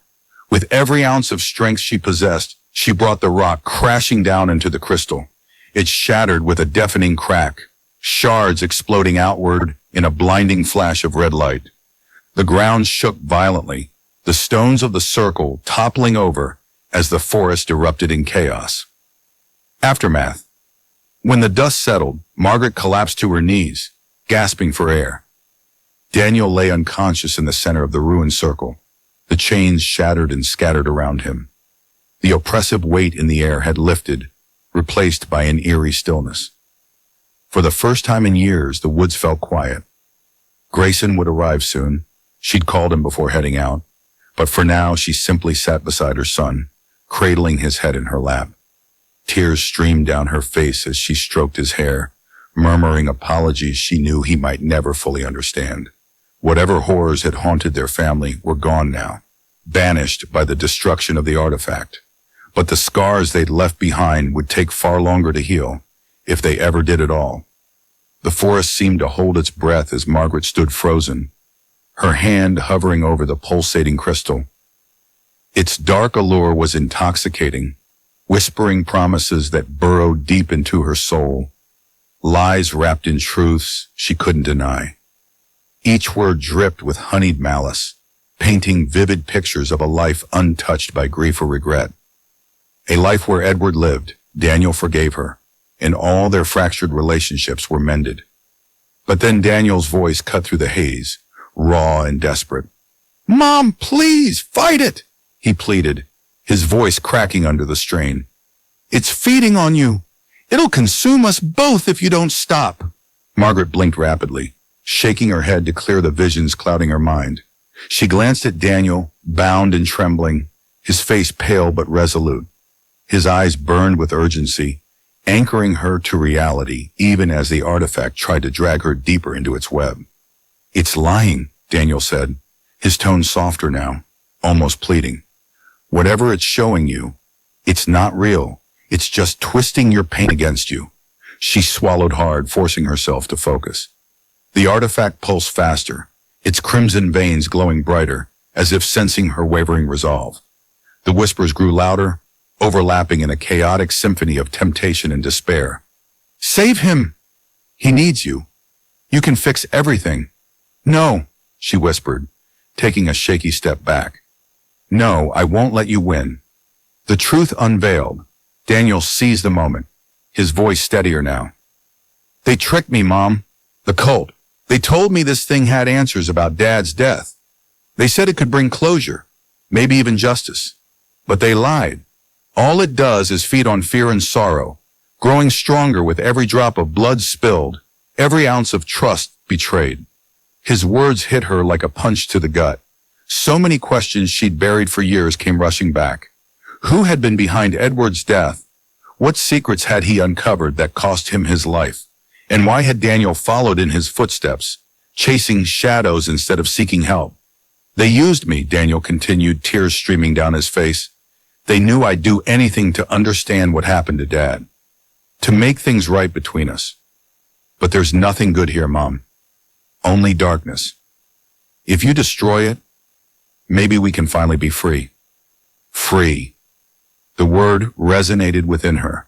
With every ounce of strength she possessed, she brought the rock crashing down into the crystal. It shattered with a deafening crack, shards exploding outward in a blinding flash of red light. The ground shook violently, the stones of the circle toppling over as the forest erupted in chaos. Aftermath. When the dust settled, Margaret collapsed to her knees, gasping for air. Daniel lay unconscious in the center of the ruined circle, the chains shattered and scattered around him. The oppressive weight in the air had lifted, replaced by an eerie stillness. For the first time in years, the woods felt quiet. Grayson would arrive soon. She'd called him before heading out, but for now she simply sat beside her son, cradling his head in her lap. Tears streamed down her face as she stroked his hair, murmuring apologies she knew he might never fully understand. Whatever horrors had haunted their family were gone now, banished by the destruction of the artifact. But the scars they'd left behind would take far longer to heal, if they ever did at all. The forest seemed to hold its breath as Margaret stood frozen, her hand hovering over the pulsating crystal. Its dark allure was intoxicating, whispering promises that burrowed deep into her soul, lies wrapped in truths she couldn't deny. Each word dripped with honeyed malice, painting vivid pictures of a life untouched by grief or regret. A life where Edward lived, Daniel forgave her, and all their fractured relationships were mended. But then Daniel's voice cut through the haze, raw and desperate. Mom, please, fight it, he pleaded, his voice cracking under the strain. It's feeding on you. It'll consume us both if you don't stop. Margaret blinked rapidly, shaking her head to clear the visions clouding her mind. She glanced at Daniel, bound and trembling, his face pale but resolute. His eyes burned with urgency, anchoring her to reality even as the artifact tried to drag her deeper into its web. It's lying, Daniel said, his tone softer now, almost pleading. Whatever it's showing you, it's not real. It's just twisting your pain against you. She swallowed hard, forcing herself to focus. The artifact pulsed faster, its crimson veins glowing brighter, as if sensing her wavering resolve. The whispers grew louder, overlapping in a chaotic symphony of temptation and despair. Save him! He needs you. You can fix everything. No, she whispered, taking a shaky step back. No, I won't let you win. The truth unveiled. Daniel seized the moment, his voice steadier now. They tricked me, Mom. The cult. They told me this thing had answers about Dad's death. They said it could bring closure, maybe even justice. But they lied. All it does is feed on fear and sorrow, growing stronger with every drop of blood spilled, every ounce of trust betrayed. His words hit her like a punch to the gut. So many questions she'd buried for years came rushing back. Who had been behind Edward's death? What secrets had he uncovered that cost him his life? And why had Daniel followed in his footsteps, chasing shadows instead of seeking help? They used me, Daniel continued, tears streaming down his face. They knew I'd do anything to understand what happened to Dad, to make things right between us. But there's nothing good here, Mom. Only darkness. If you destroy it, maybe we can finally be free. Free. The word resonated within her,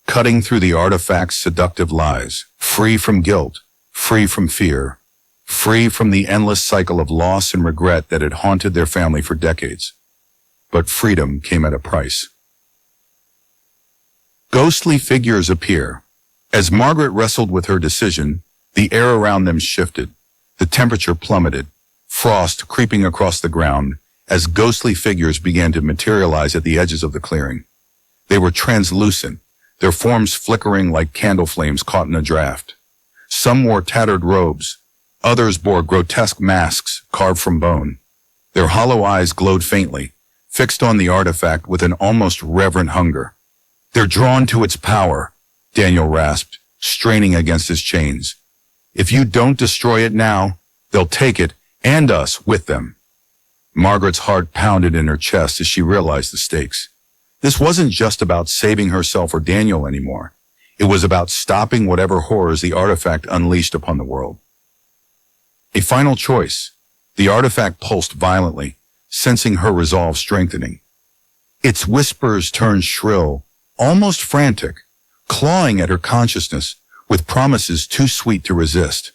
cutting through the artifact's seductive lies. Free from guilt, free from fear, free from the endless cycle of loss and regret that had haunted their family for decades. But freedom came at a price. Ghostly figures appear. As Margaret wrestled with her decision, the air around them shifted. The temperature plummeted, frost creeping across the ground as ghostly figures began to materialize at the edges of the clearing. They were translucent, their forms flickering like candle flames caught in a draft. Some wore tattered robes. Others bore grotesque masks carved from bone. Their hollow eyes glowed faintly, fixed on the artifact with an almost reverent hunger. They're drawn to its power, Daniel rasped, straining against his chains. If you don't destroy it now, they'll take it and us with them. Margaret's heart pounded in her chest as she realized the stakes. This wasn't just about saving herself or Daniel anymore. It was about stopping whatever horrors the artifact unleashed upon the world. A final choice. The artifact pulsed violently, sensing her resolve strengthening. Its whispers turned shrill, almost frantic, clawing at her consciousness with promises too sweet to resist.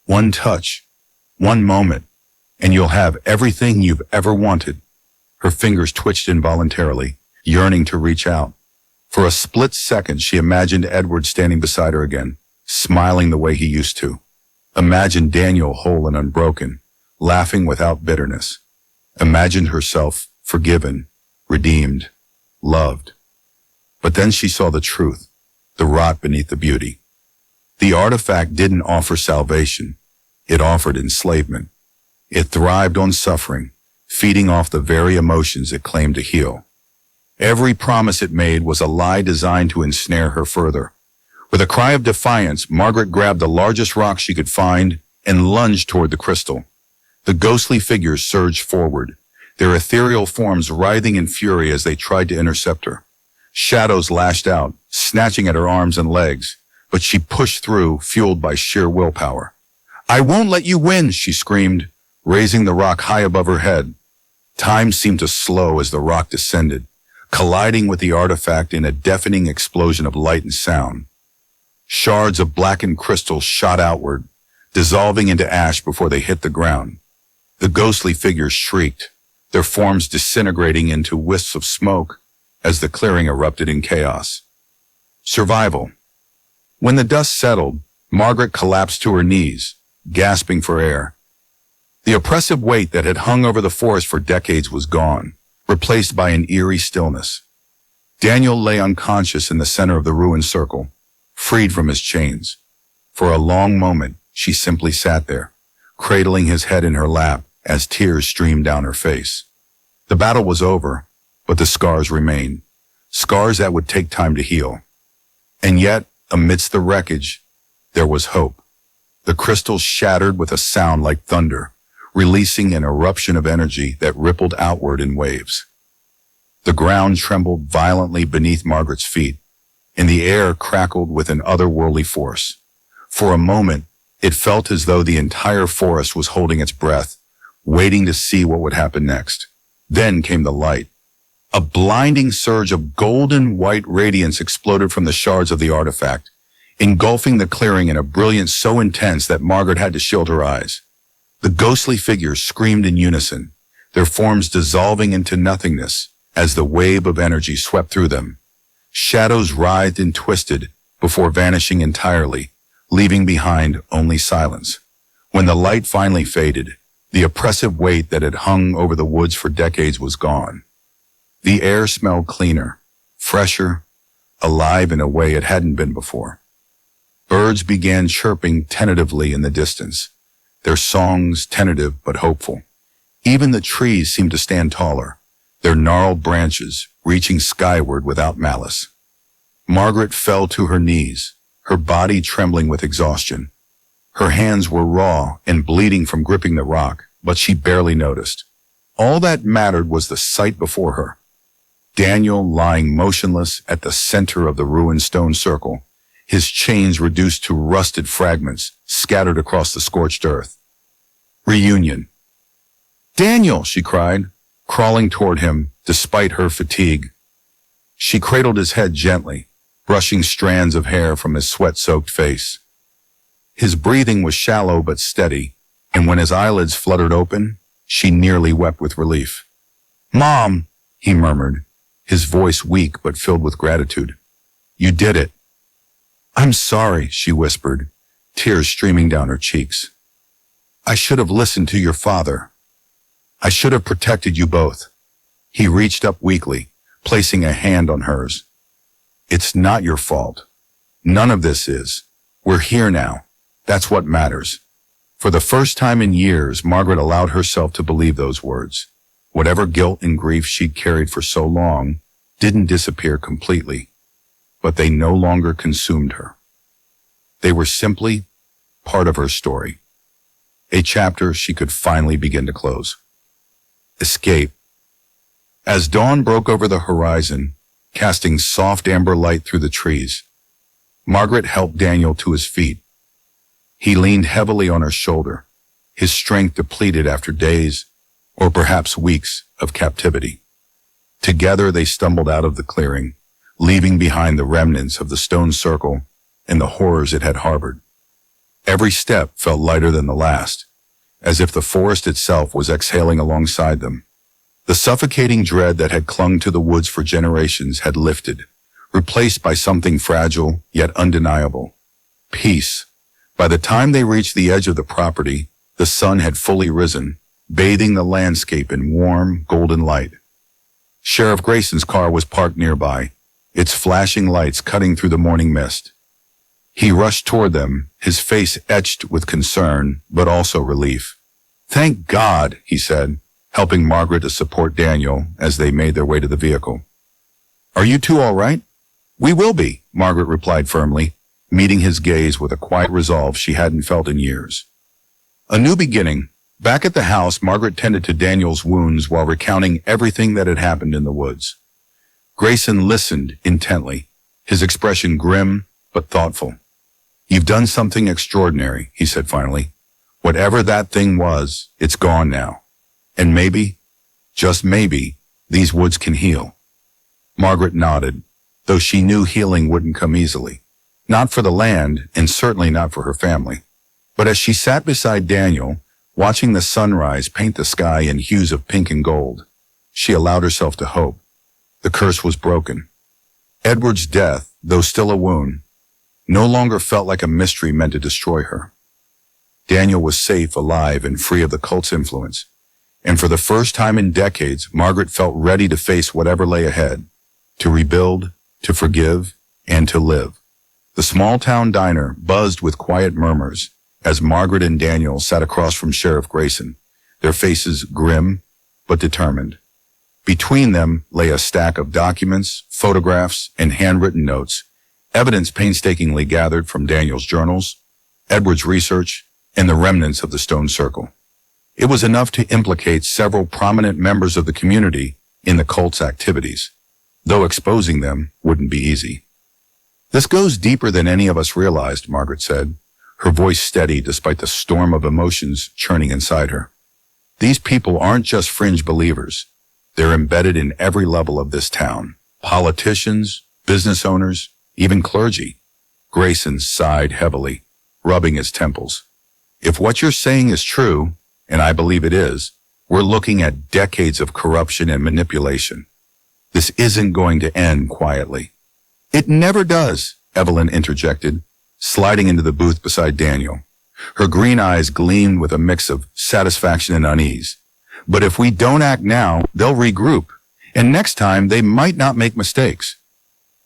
One touch, one moment, and you'll have everything you've ever wanted. Her fingers twitched involuntarily, yearning to reach out. For a split second, she imagined Edward standing beside her again, smiling the way he used to. Imagined Daniel whole and unbroken, laughing without bitterness. Imagined herself forgiven, redeemed, loved. But then she saw the truth, the rot beneath the beauty. The artifact didn't offer salvation. It offered enslavement. It thrived on suffering, feeding off the very emotions it claimed to heal. Every promise it made was a lie designed to ensnare her further. With a cry of defiance, Margaret grabbed the largest rock she could find and lunged toward the crystal. The ghostly figures surged forward, their ethereal forms writhing in fury as they tried to intercept her. Shadows lashed out, snatching at her arms and legs, but she pushed through, fueled by sheer willpower. "I won't let you win," she screamed, raising the rock high above her head. Time seemed to slow as the rock descended, colliding with the artifact in a deafening explosion of light and sound. Shards of blackened crystal shot outward, dissolving into ash before they hit the ground. The ghostly figures shrieked, their forms disintegrating into wisps of smoke as the clearing erupted in chaos. Survival. When the dust settled, Margaret collapsed to her knees, gasping for air. The oppressive weight that had hung over the forest for decades was gone, replaced by an eerie stillness. Daniel lay unconscious in the center of the ruined circle, freed from his chains. For a long moment, she simply sat there, cradling his head in her lap as tears streamed down her face. The battle was over, but the scars remained, scars that would take time to heal. And yet, amidst the wreckage, there was hope. The crystals shattered with a sound like thunder, releasing an eruption of energy that rippled outward in waves. The ground trembled violently beneath Margaret's feet, and the air crackled with an otherworldly force. For a moment, it felt as though the entire forest was holding its breath, waiting to see what would happen next. Then came the light. A blinding surge of golden white radiance exploded from the shards of the artifact, engulfing the clearing in a brilliance so intense that Margaret had to shield her eyes. The ghostly figures screamed in unison, their forms dissolving into nothingness as the wave of energy swept through them. Shadows writhed and twisted before vanishing entirely, leaving behind only silence. When the light finally faded, the oppressive weight that had hung over the woods for decades was gone. The air smelled cleaner, fresher, alive in a way it hadn't been before. Birds began chirping tentatively in the distance, their songs tentative but hopeful. Even the trees seemed to stand taller, their gnarled branches reaching skyward without malice. Margaret fell to her knees, her body trembling with exhaustion. Her hands were raw and bleeding from gripping the rock, but she barely noticed. All that mattered was the sight before her. Daniel lying motionless at the center of the ruined stone circle, his chains reduced to rusted fragments scattered across the scorched earth. Reunion. "Daniel!" she cried, crawling toward him despite her fatigue. She cradled his head gently, brushing strands of hair from his sweat-soaked face. His breathing was shallow but steady, and when his eyelids fluttered open, she nearly wept with relief. "Mom!" he murmured, his voice weak but filled with gratitude. "You did it." "I'm sorry," she whispered, tears streaming down her cheeks. "I should have listened to your father. I should have protected you both." He reached up weakly, placing a hand on hers. "It's not your fault. None of this is. We're here now. That's what matters." For the first time in years, Margaret allowed herself to believe those words. Whatever guilt and grief she'd carried for so long didn't disappear completely, but they no longer consumed her. They were simply part of her story, a chapter she could finally begin to close. Escape. As dawn broke over the horizon, casting soft amber light through the trees, Margaret helped Daniel to his feet. He leaned heavily on her shoulder, his strength depleted after days, or perhaps weeks, of captivity. Together they stumbled out of the clearing, leaving behind the remnants of the stone circle and the horrors it had harbored. Every step felt lighter than the last, as if the forest itself was exhaling alongside them. The suffocating dread that had clung to the woods for generations had lifted, replaced by something fragile yet undeniable: peace. By the time they reached the edge of the property, the sun had fully risen, bathing the landscape in warm, golden light. Sheriff Grayson's car was parked nearby, its flashing lights cutting through the morning mist. He rushed toward them, his face etched with concern, but also relief. "Thank God," he said, helping Margaret to support Daniel as they made their way to the vehicle. "Are you two all right?" "We will be," Margaret replied firmly, meeting his gaze with a quiet resolve she hadn't felt in years. A new beginning. Back at the house, Margaret tended to Daniel's wounds while recounting everything that had happened in the woods. Grayson listened intently, his expression grim but thoughtful. "You've done something extraordinary," he said finally. "Whatever that thing was, it's gone now. And maybe, just maybe, these woods can heal." Margaret nodded, though she knew healing wouldn't come easily. Not for the land, and certainly not for her family. But as she sat beside Daniel, watching the sunrise paint the sky in hues of pink and gold, she allowed herself to hope. The curse was broken. Edward's death, though still a wound, no longer felt like a mystery meant to destroy her. Daniel was safe, alive, and free of the cult's influence. And for the first time in decades, Margaret felt ready to face whatever lay ahead, to rebuild, to forgive, and to live. The small-town diner buzzed with quiet murmurs as Margaret and Daniel sat across from Sheriff Grayson, their faces grim but determined. Between them lay a stack of documents, photographs, and handwritten notes, evidence painstakingly gathered from Daniel's journals, Edward's research, and the remnants of the stone circle. It was enough to implicate several prominent members of the community in the cult's activities, though exposing them wouldn't be easy. "This goes deeper than any of us realized," Margaret said, her voice steady despite the storm of emotions churning inside her. "These people aren't just fringe believers. They're embedded in every level of this town. Politicians, business owners, even clergy." Grayson sighed heavily, rubbing his temples. "If what you're saying is true, and I believe it is, we're looking at decades of corruption and manipulation. This isn't going to end quietly." "It never does," Evelyn interjected, sliding into the booth beside Daniel. Her green eyes gleamed with a mix of satisfaction and unease. "But if we don't act now, they'll regroup, and next time they might not make mistakes."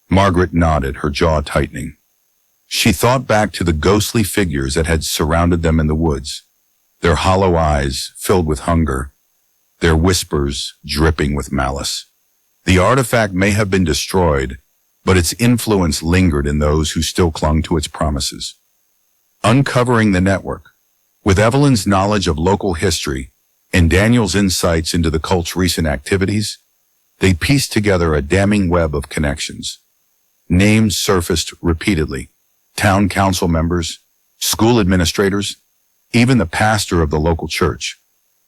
Margaret nodded, her jaw tightening. She thought back to the ghostly figures that had surrounded them in the woods. their hollow eyes filled with hunger, their whispers dripping with malice. The artifact may have been destroyed, but its influence lingered in those who still clung to its promises. Uncovering the network. With Evelyn's knowledge of local history and Daniel's insights into the cult's recent activities, they pieced together a damning web of connections. Names surfaced repeatedly. Town council members, school administrators, even the pastor of the local church.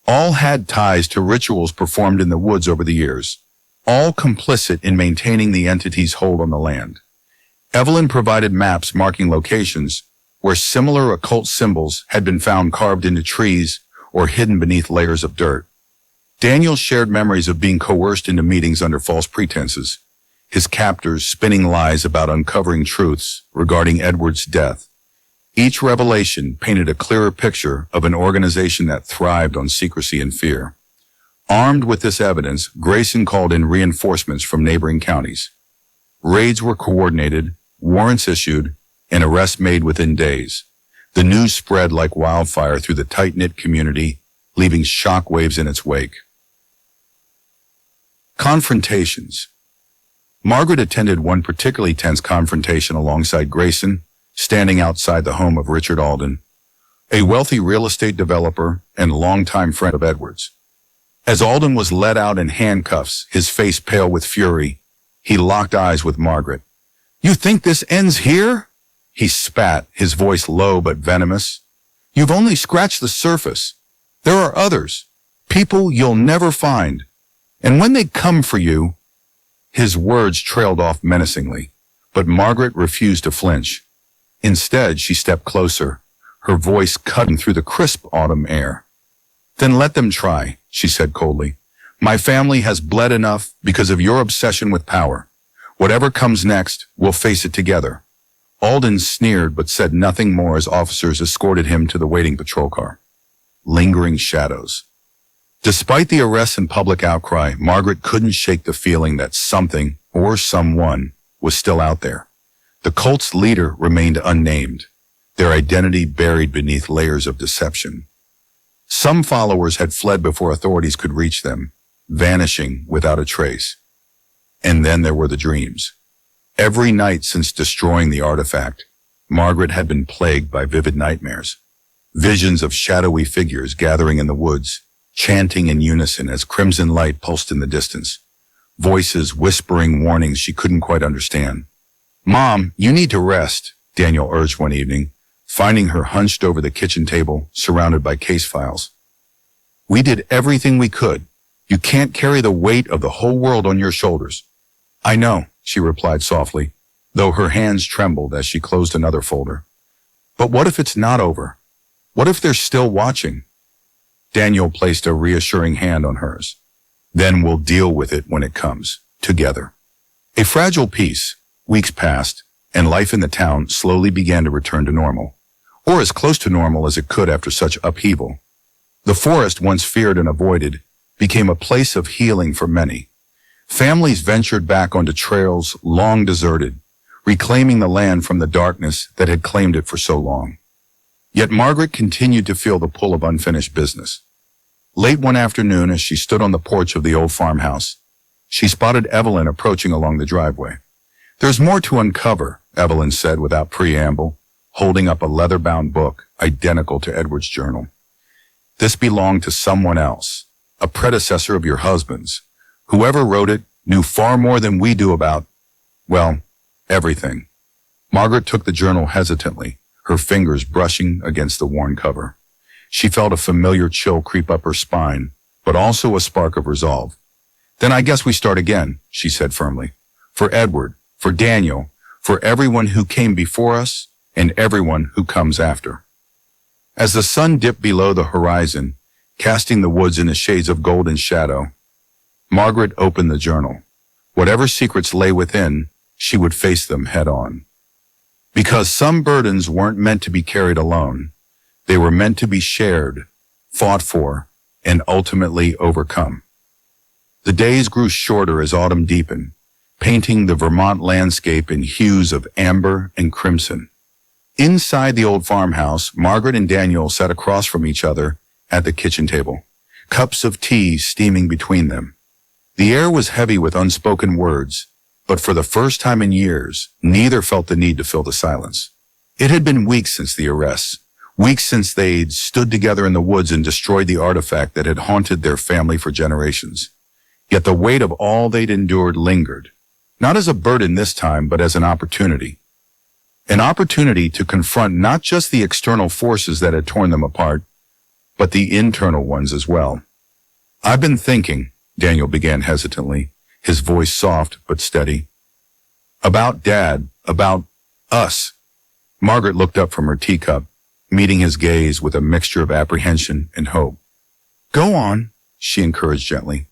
All had ties to rituals performed in the woods over the years, all complicit in maintaining the entity's hold on the land. Evelyn provided maps marking locations where similar occult symbols had been found carved into trees or hidden beneath layers of dirt. Daniel shared memories of being coerced into meetings under false pretenses, his captors spinning lies about uncovering truths regarding Edward's death. Each revelation painted a clearer picture of an organization that thrived on secrecy and fear. Armed with this evidence, Grayson called in reinforcements from neighboring counties. Raids were coordinated, warrants issued, and arrests made within days. The news spread like wildfire through the tight-knit community, leaving shockwaves in its wake. Confrontations. Margaret attended one particularly tense confrontation alongside Grayson, standing outside the home of Richard Alden, a wealthy real estate developer and longtime friend of Edward's. As Alden was led out in handcuffs, his face pale with fury, he locked eyes with Margaret. "You think this ends here?" He spat, his voice low but venomous. "You've only scratched the surface. There are others, people you'll never find. And when they come for you..." His words trailed off menacingly, but Margaret refused to flinch. Instead, she stepped closer, her voice cutting through the crisp autumn air. "Then let them try," she said coldly. "My family has bled enough because of your obsession with power. Whatever comes next, we'll face it together." Alden sneered but said nothing more as officers escorted him to the waiting patrol car. Lingering shadows. Despite the arrests and public outcry, Margaret couldn't shake the feeling that something, or someone, was still out there. The cult's leader remained unnamed, their identity buried beneath layers of deception. Some followers had fled before authorities could reach them, vanishing without a trace. And then there were the dreams. Every night since destroying the artifact, Margaret had been plagued by vivid nightmares. Visions of shadowy figures gathering in the woods, chanting in unison as crimson light pulsed in the distance. Voices whispering warnings she couldn't quite understand. "Mom, you need to rest," Daniel urged one evening, finding her hunched over the kitchen table, surrounded by case files. "We did everything we could. You can't carry the weight of the whole world on your shoulders." "I know," she replied softly, though her hands trembled as she closed another folder. "But what if it's not over? What if they're still watching?" Daniel placed a reassuring hand on hers. "Then we'll deal with it when it comes, together." A fragile peace. Weeks passed, and life in the town slowly began to return to normal, or as close to normal as it could after such upheaval. The forest, once feared and avoided, became a place of healing for many. Families ventured back onto trails long deserted, reclaiming the land from the darkness that had claimed it for so long. Yet Margaret continued to feel the pull of unfinished business. Late one afternoon, as she stood on the porch of the old farmhouse, she spotted Evelyn approaching along the driveway. "There's more to uncover," Evelyn said without preamble, holding up a leather-bound book identical to Edward's journal. "This belonged to someone else, a predecessor of your husband's. Whoever wrote it knew far more than we do about, well, everything." Margaret took the journal hesitantly, her fingers brushing against the worn cover. She felt a familiar chill creep up her spine, but also a spark of resolve. "Then I guess we start again," she said firmly. "For Edward, for Daniel, for everyone who came before us, and everyone who comes after." As the sun dipped below the horizon, casting the woods into shades of golden shadow, Margaret opened the journal. Whatever secrets lay within, she would face them head on. Because some burdens weren't meant to be carried alone. They were meant to be shared, fought for, and ultimately overcome. The days grew shorter as autumn deepened, painting the Vermont landscape in hues of amber and crimson. Inside the old farmhouse, Margaret and Daniel sat across from each other at the kitchen table, cups of tea steaming between them. The air was heavy with unspoken words, but for the first time in years, neither felt the need to fill the silence. It had been weeks since the arrests, weeks since they'd stood together in the woods and destroyed the artifact that had haunted their family for generations. Yet the weight of all they'd endured lingered, not as a burden this time, but as an opportunity. An opportunity to confront not just the external forces that had torn them apart, but the internal ones as well. "I've been thinking," Daniel began hesitantly, his voice soft but steady. "About Dad, about us." Margaret looked up from her teacup, meeting his gaze with a mixture of apprehension and hope. "Go on," she encouraged gently.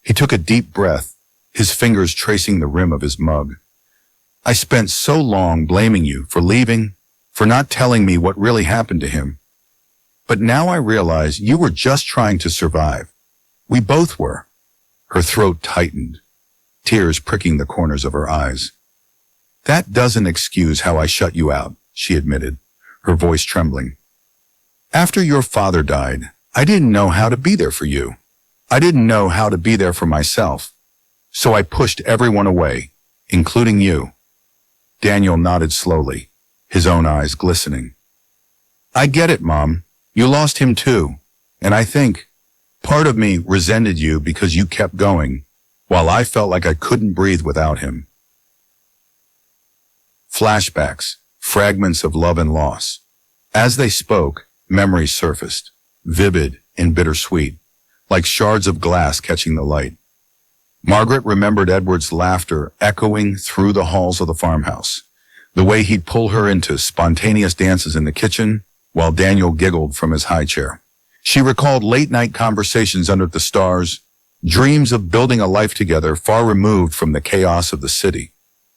He took a deep breath, his fingers tracing the rim of his mug. "I spent so long blaming you for leaving, for not telling me what really happened to him. But now I realize you were just trying to survive. We both were." Her throat tightened, tears pricking the corners of her eyes. "That doesn't excuse how I shut you out," she admitted, her voice trembling. "After your father died, I didn't know how to be there for you. I didn't know how to be there for myself. So I pushed everyone away, including you." Daniel nodded slowly, his own eyes glistening. "I get it, Mom. You lost him too. And I think part of me resented you because you kept going, while I felt like I couldn't breathe without him." Flashbacks, fragments of love and loss. As they spoke, memories surfaced, vivid and bittersweet, like shards of glass catching the light. Margaret remembered Edward's laughter echoing through the halls of the farmhouse, the way he'd pull her into spontaneous dances in the kitchen, while Daniel giggled from his high chair. She recalled late-night conversations under the stars, dreams of building a life together far removed from the chaos of the city.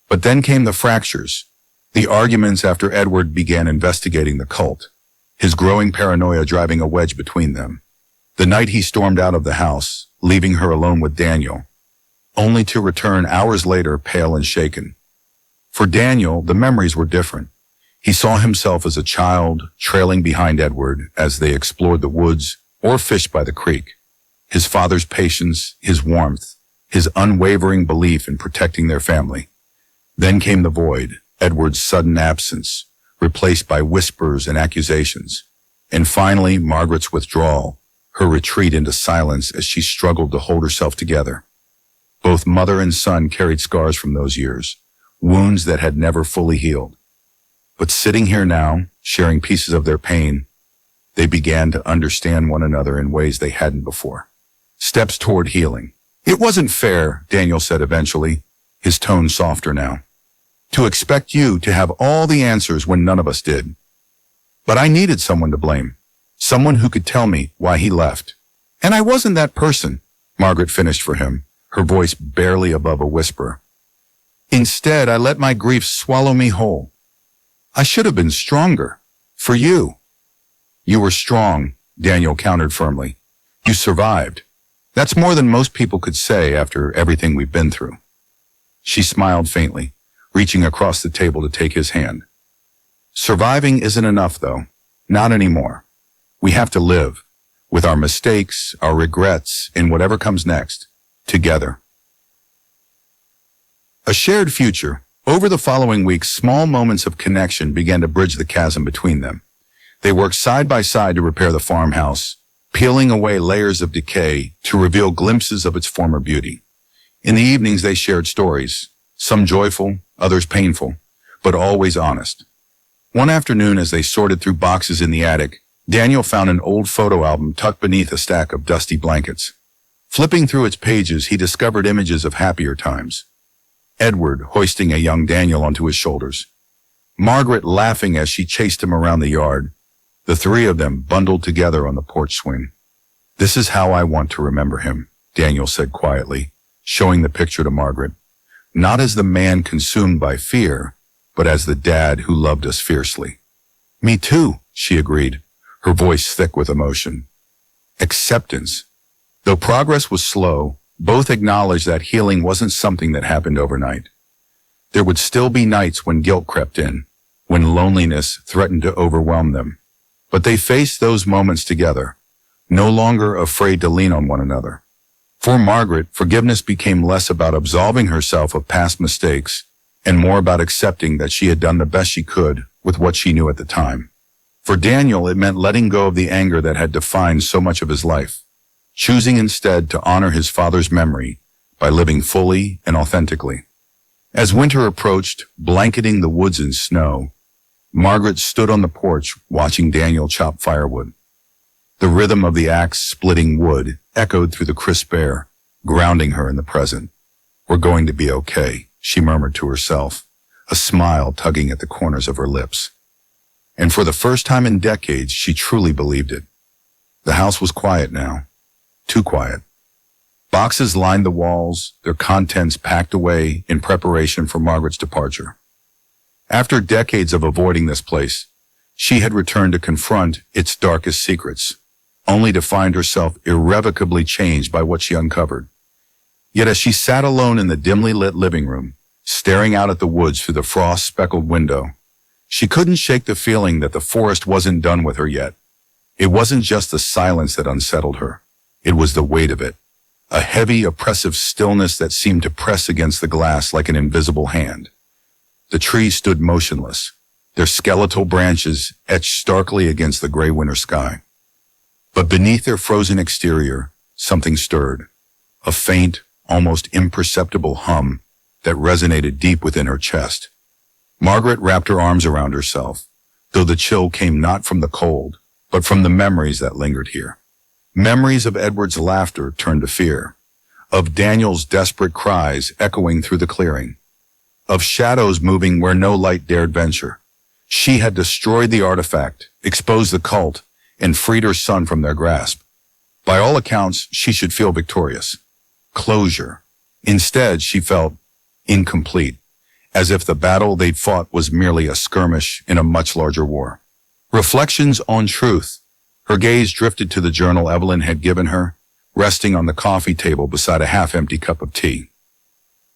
But then came the fractures, the arguments after Edward began investigating the cult, his growing paranoia driving a wedge between them. The night he stormed out of the house, leaving her alone with Daniel, only to return hours later pale and shaken. For Daniel, the memories were different. He saw himself as a child, trailing behind Edward as they explored the woods or fished by the creek. His father's patience, his warmth, his unwavering belief in protecting their family. Then came the void, Edward's sudden absence, replaced by whispers and accusations. And finally, Margaret's withdrawal, her retreat into silence as she struggled to hold herself together. Both mother and son carried scars from those years, wounds that had never fully healed. But sitting here now, sharing pieces of their pain, they began to understand one another in ways they hadn't before. Steps toward healing. "It wasn't fair," Daniel said eventually, his tone softer now. "To expect you to have all the answers when none of us did. But I needed someone to blame, someone who could tell me why he left. And I wasn't that person," Margaret finished for him, her voice barely above a whisper. "Instead, I let my grief swallow me whole. I should have been stronger. For you." "You were strong," Daniel countered firmly. "You survived. That's more than most people could say after everything we've been through." She smiled faintly, reaching across the table to take his hand. "Surviving isn't enough, though. Not anymore. We have to live, with our mistakes, our regrets, and whatever comes next, together." A shared future. Over the following weeks, small moments of connection began to bridge the chasm between them. They worked side by side to repair the farmhouse, peeling away layers of decay to reveal glimpses of its former beauty. In the evenings, they shared stories, some joyful, others painful, but always honest. One afternoon, as they sorted through boxes in the attic, Daniel found an old photo album tucked beneath a stack of dusty blankets. Flipping through its pages, he discovered images of happier times. Edward hoisting a young Daniel onto his shoulders. Margaret laughing as she chased him around the yard. The three of them bundled together on the porch swing. "This is how I want to remember him," Daniel said quietly, showing the picture to Margaret. "Not as the man consumed by fear, but as the dad who loved us fiercely." "Me too," she agreed, her voice thick with emotion. Acceptance. Though progress was slow, both acknowledged that healing wasn't something that happened overnight. There would still be nights when guilt crept in, when loneliness threatened to overwhelm them. But they faced those moments together, no longer afraid to lean on one another. For Margaret, forgiveness became less about absolving herself of past mistakes and more about accepting that she had done the best she could with what she knew at the time. For Daniel, it meant letting go of the anger that had defined so much of his life, choosing instead to honor his father's memory by living fully and authentically. As winter approached, blanketing the woods in snow, Margaret stood on the porch watching Daniel chop firewood. The rhythm of the axe splitting wood echoed through the crisp air, grounding her in the present. "We're going to be okay," she murmured to herself, a smile tugging at the corners of her lips. And for the first time in decades, she truly believed it. The house was quiet now. Too quiet. Boxes lined the walls, their contents packed away in preparation for Margaret's departure. After decades of avoiding this place, she had returned to confront its darkest secrets, only to find herself irrevocably changed by what she uncovered. Yet as she sat alone in the dimly lit living room, staring out at the woods through the frost-speckled window, she couldn't shake the feeling that the forest wasn't done with her yet. It wasn't just the silence that unsettled her. It was the weight of it, a heavy, oppressive stillness that seemed to press against the glass like an invisible hand. The trees stood motionless, their skeletal branches etched starkly against the gray winter sky. But beneath their frozen exterior, something stirred, a faint, almost imperceptible hum that resonated deep within her chest. Margaret wrapped her arms around herself, though the chill came not from the cold, but from the memories that lingered here. Memories of Edward's laughter turned to fear, of Daniel's desperate cries echoing through the clearing, of shadows moving where no light dared venture. She had destroyed the artifact, exposed the cult, and freed her son from their grasp. By all accounts, she should feel victorious. Closure. Instead, she felt incomplete, as if the battle they'd fought was merely a skirmish in a much larger war. Reflections on truth. Her gaze drifted to the journal Evelyn had given her, resting on the coffee table beside a half-empty cup of tea.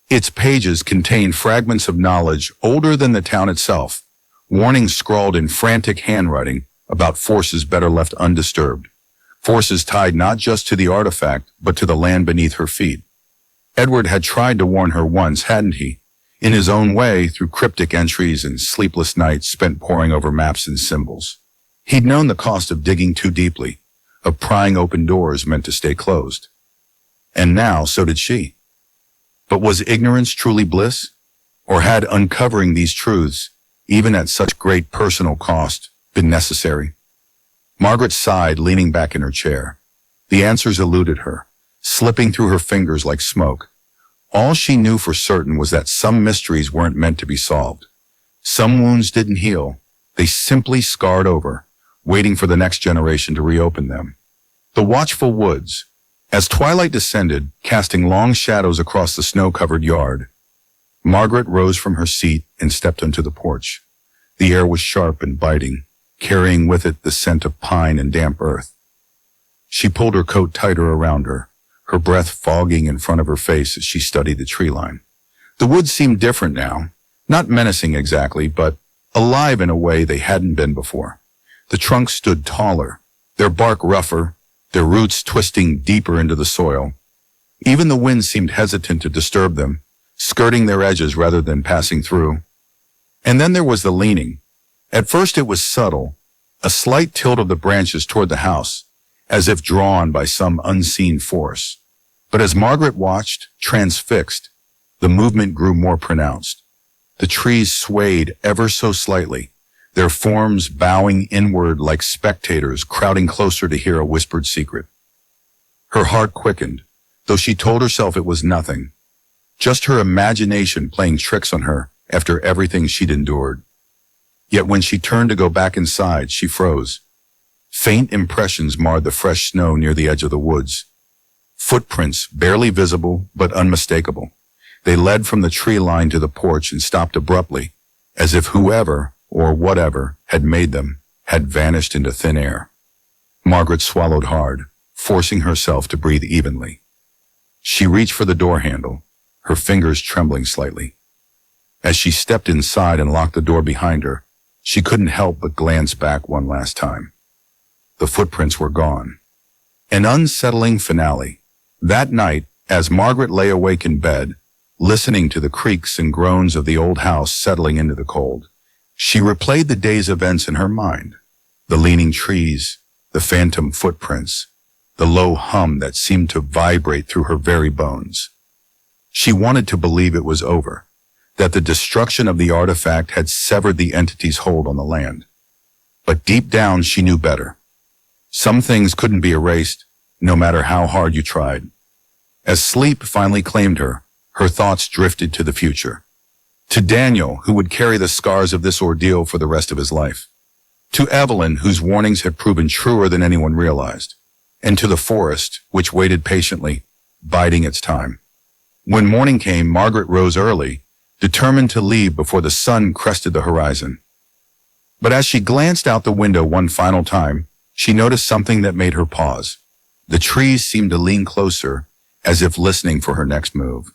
Its pages contained fragments of knowledge older than the town itself, warnings scrawled in frantic handwriting about forces better left undisturbed, forces tied not just to the artifact, but to the land beneath her feet. Edward had tried to warn her once, hadn't he? In his own way, through cryptic entries and sleepless nights spent poring over maps and symbols. He'd known the cost of digging too deeply, of prying open doors meant to stay closed. And now, so did she. But was ignorance truly bliss? Or had uncovering these truths, even at such great personal cost, been necessary? Margaret sighed, leaning back in her chair. The answers eluded her, slipping through her fingers like smoke. All she knew for certain was that some mysteries weren't meant to be solved. Some wounds didn't heal. They simply scarred over, waiting for the next generation to reopen them. The watchful woods. As twilight descended, casting long shadows across the snow-covered yard, Margaret rose from her seat and stepped onto the porch. The air was sharp and biting, carrying with it the scent of pine and damp earth. She pulled her coat tighter around her, her breath fogging in front of her face as she studied the tree line. The woods seemed different now, not menacing exactly, but alive in a way they hadn't been before. The trunks stood taller, their bark rougher, their roots twisting deeper into the soil. Even the wind seemed hesitant to disturb them, skirting their edges rather than passing through. And then there was the leaning. At first it was subtle, a slight tilt of the branches toward the house, as if drawn by some unseen force. But as Margaret watched, transfixed, the movement grew more pronounced. The trees swayed ever so slightly, their forms bowing inward like spectators crowding closer to hear a whispered secret. Her heart quickened, though she told herself it was nothing, just her imagination playing tricks on her after everything she'd endured. Yet when she turned to go back inside, she froze. Faint impressions marred the fresh snow near the edge of the woods. Footprints, barely visible but unmistakable. They led from the tree line to the porch and stopped abruptly, as if whoever or whatever had made them had vanished into thin air. Margaret swallowed hard, forcing herself to breathe evenly. She reached for the door handle, her fingers trembling slightly. As she stepped inside and locked the door behind her, she couldn't help but glance back one last time. The footprints were gone. An unsettling finale. That night, as Margaret lay awake in bed, listening to the creaks and groans of the old house settling into the cold, she replayed the day's events in her mind. The leaning trees, the phantom footprints, the low hum that seemed to vibrate through her very bones. She wanted to believe it was over, that the destruction of the artifact had severed the entity's hold on the land. But deep down, she knew better. Some things couldn't be erased, no matter how hard you tried. As sleep finally claimed her, her thoughts drifted to the future. To Daniel, who would carry the scars of this ordeal for the rest of his life. To Evelyn, whose warnings had proven truer than anyone realized. And to the forest, which waited patiently, biding its time. When morning came, Margaret rose early, determined to leave before the sun crested the horizon. But as she glanced out the window one final time, she noticed something that made her pause. The trees seemed to lean closer, as if listening for her next move.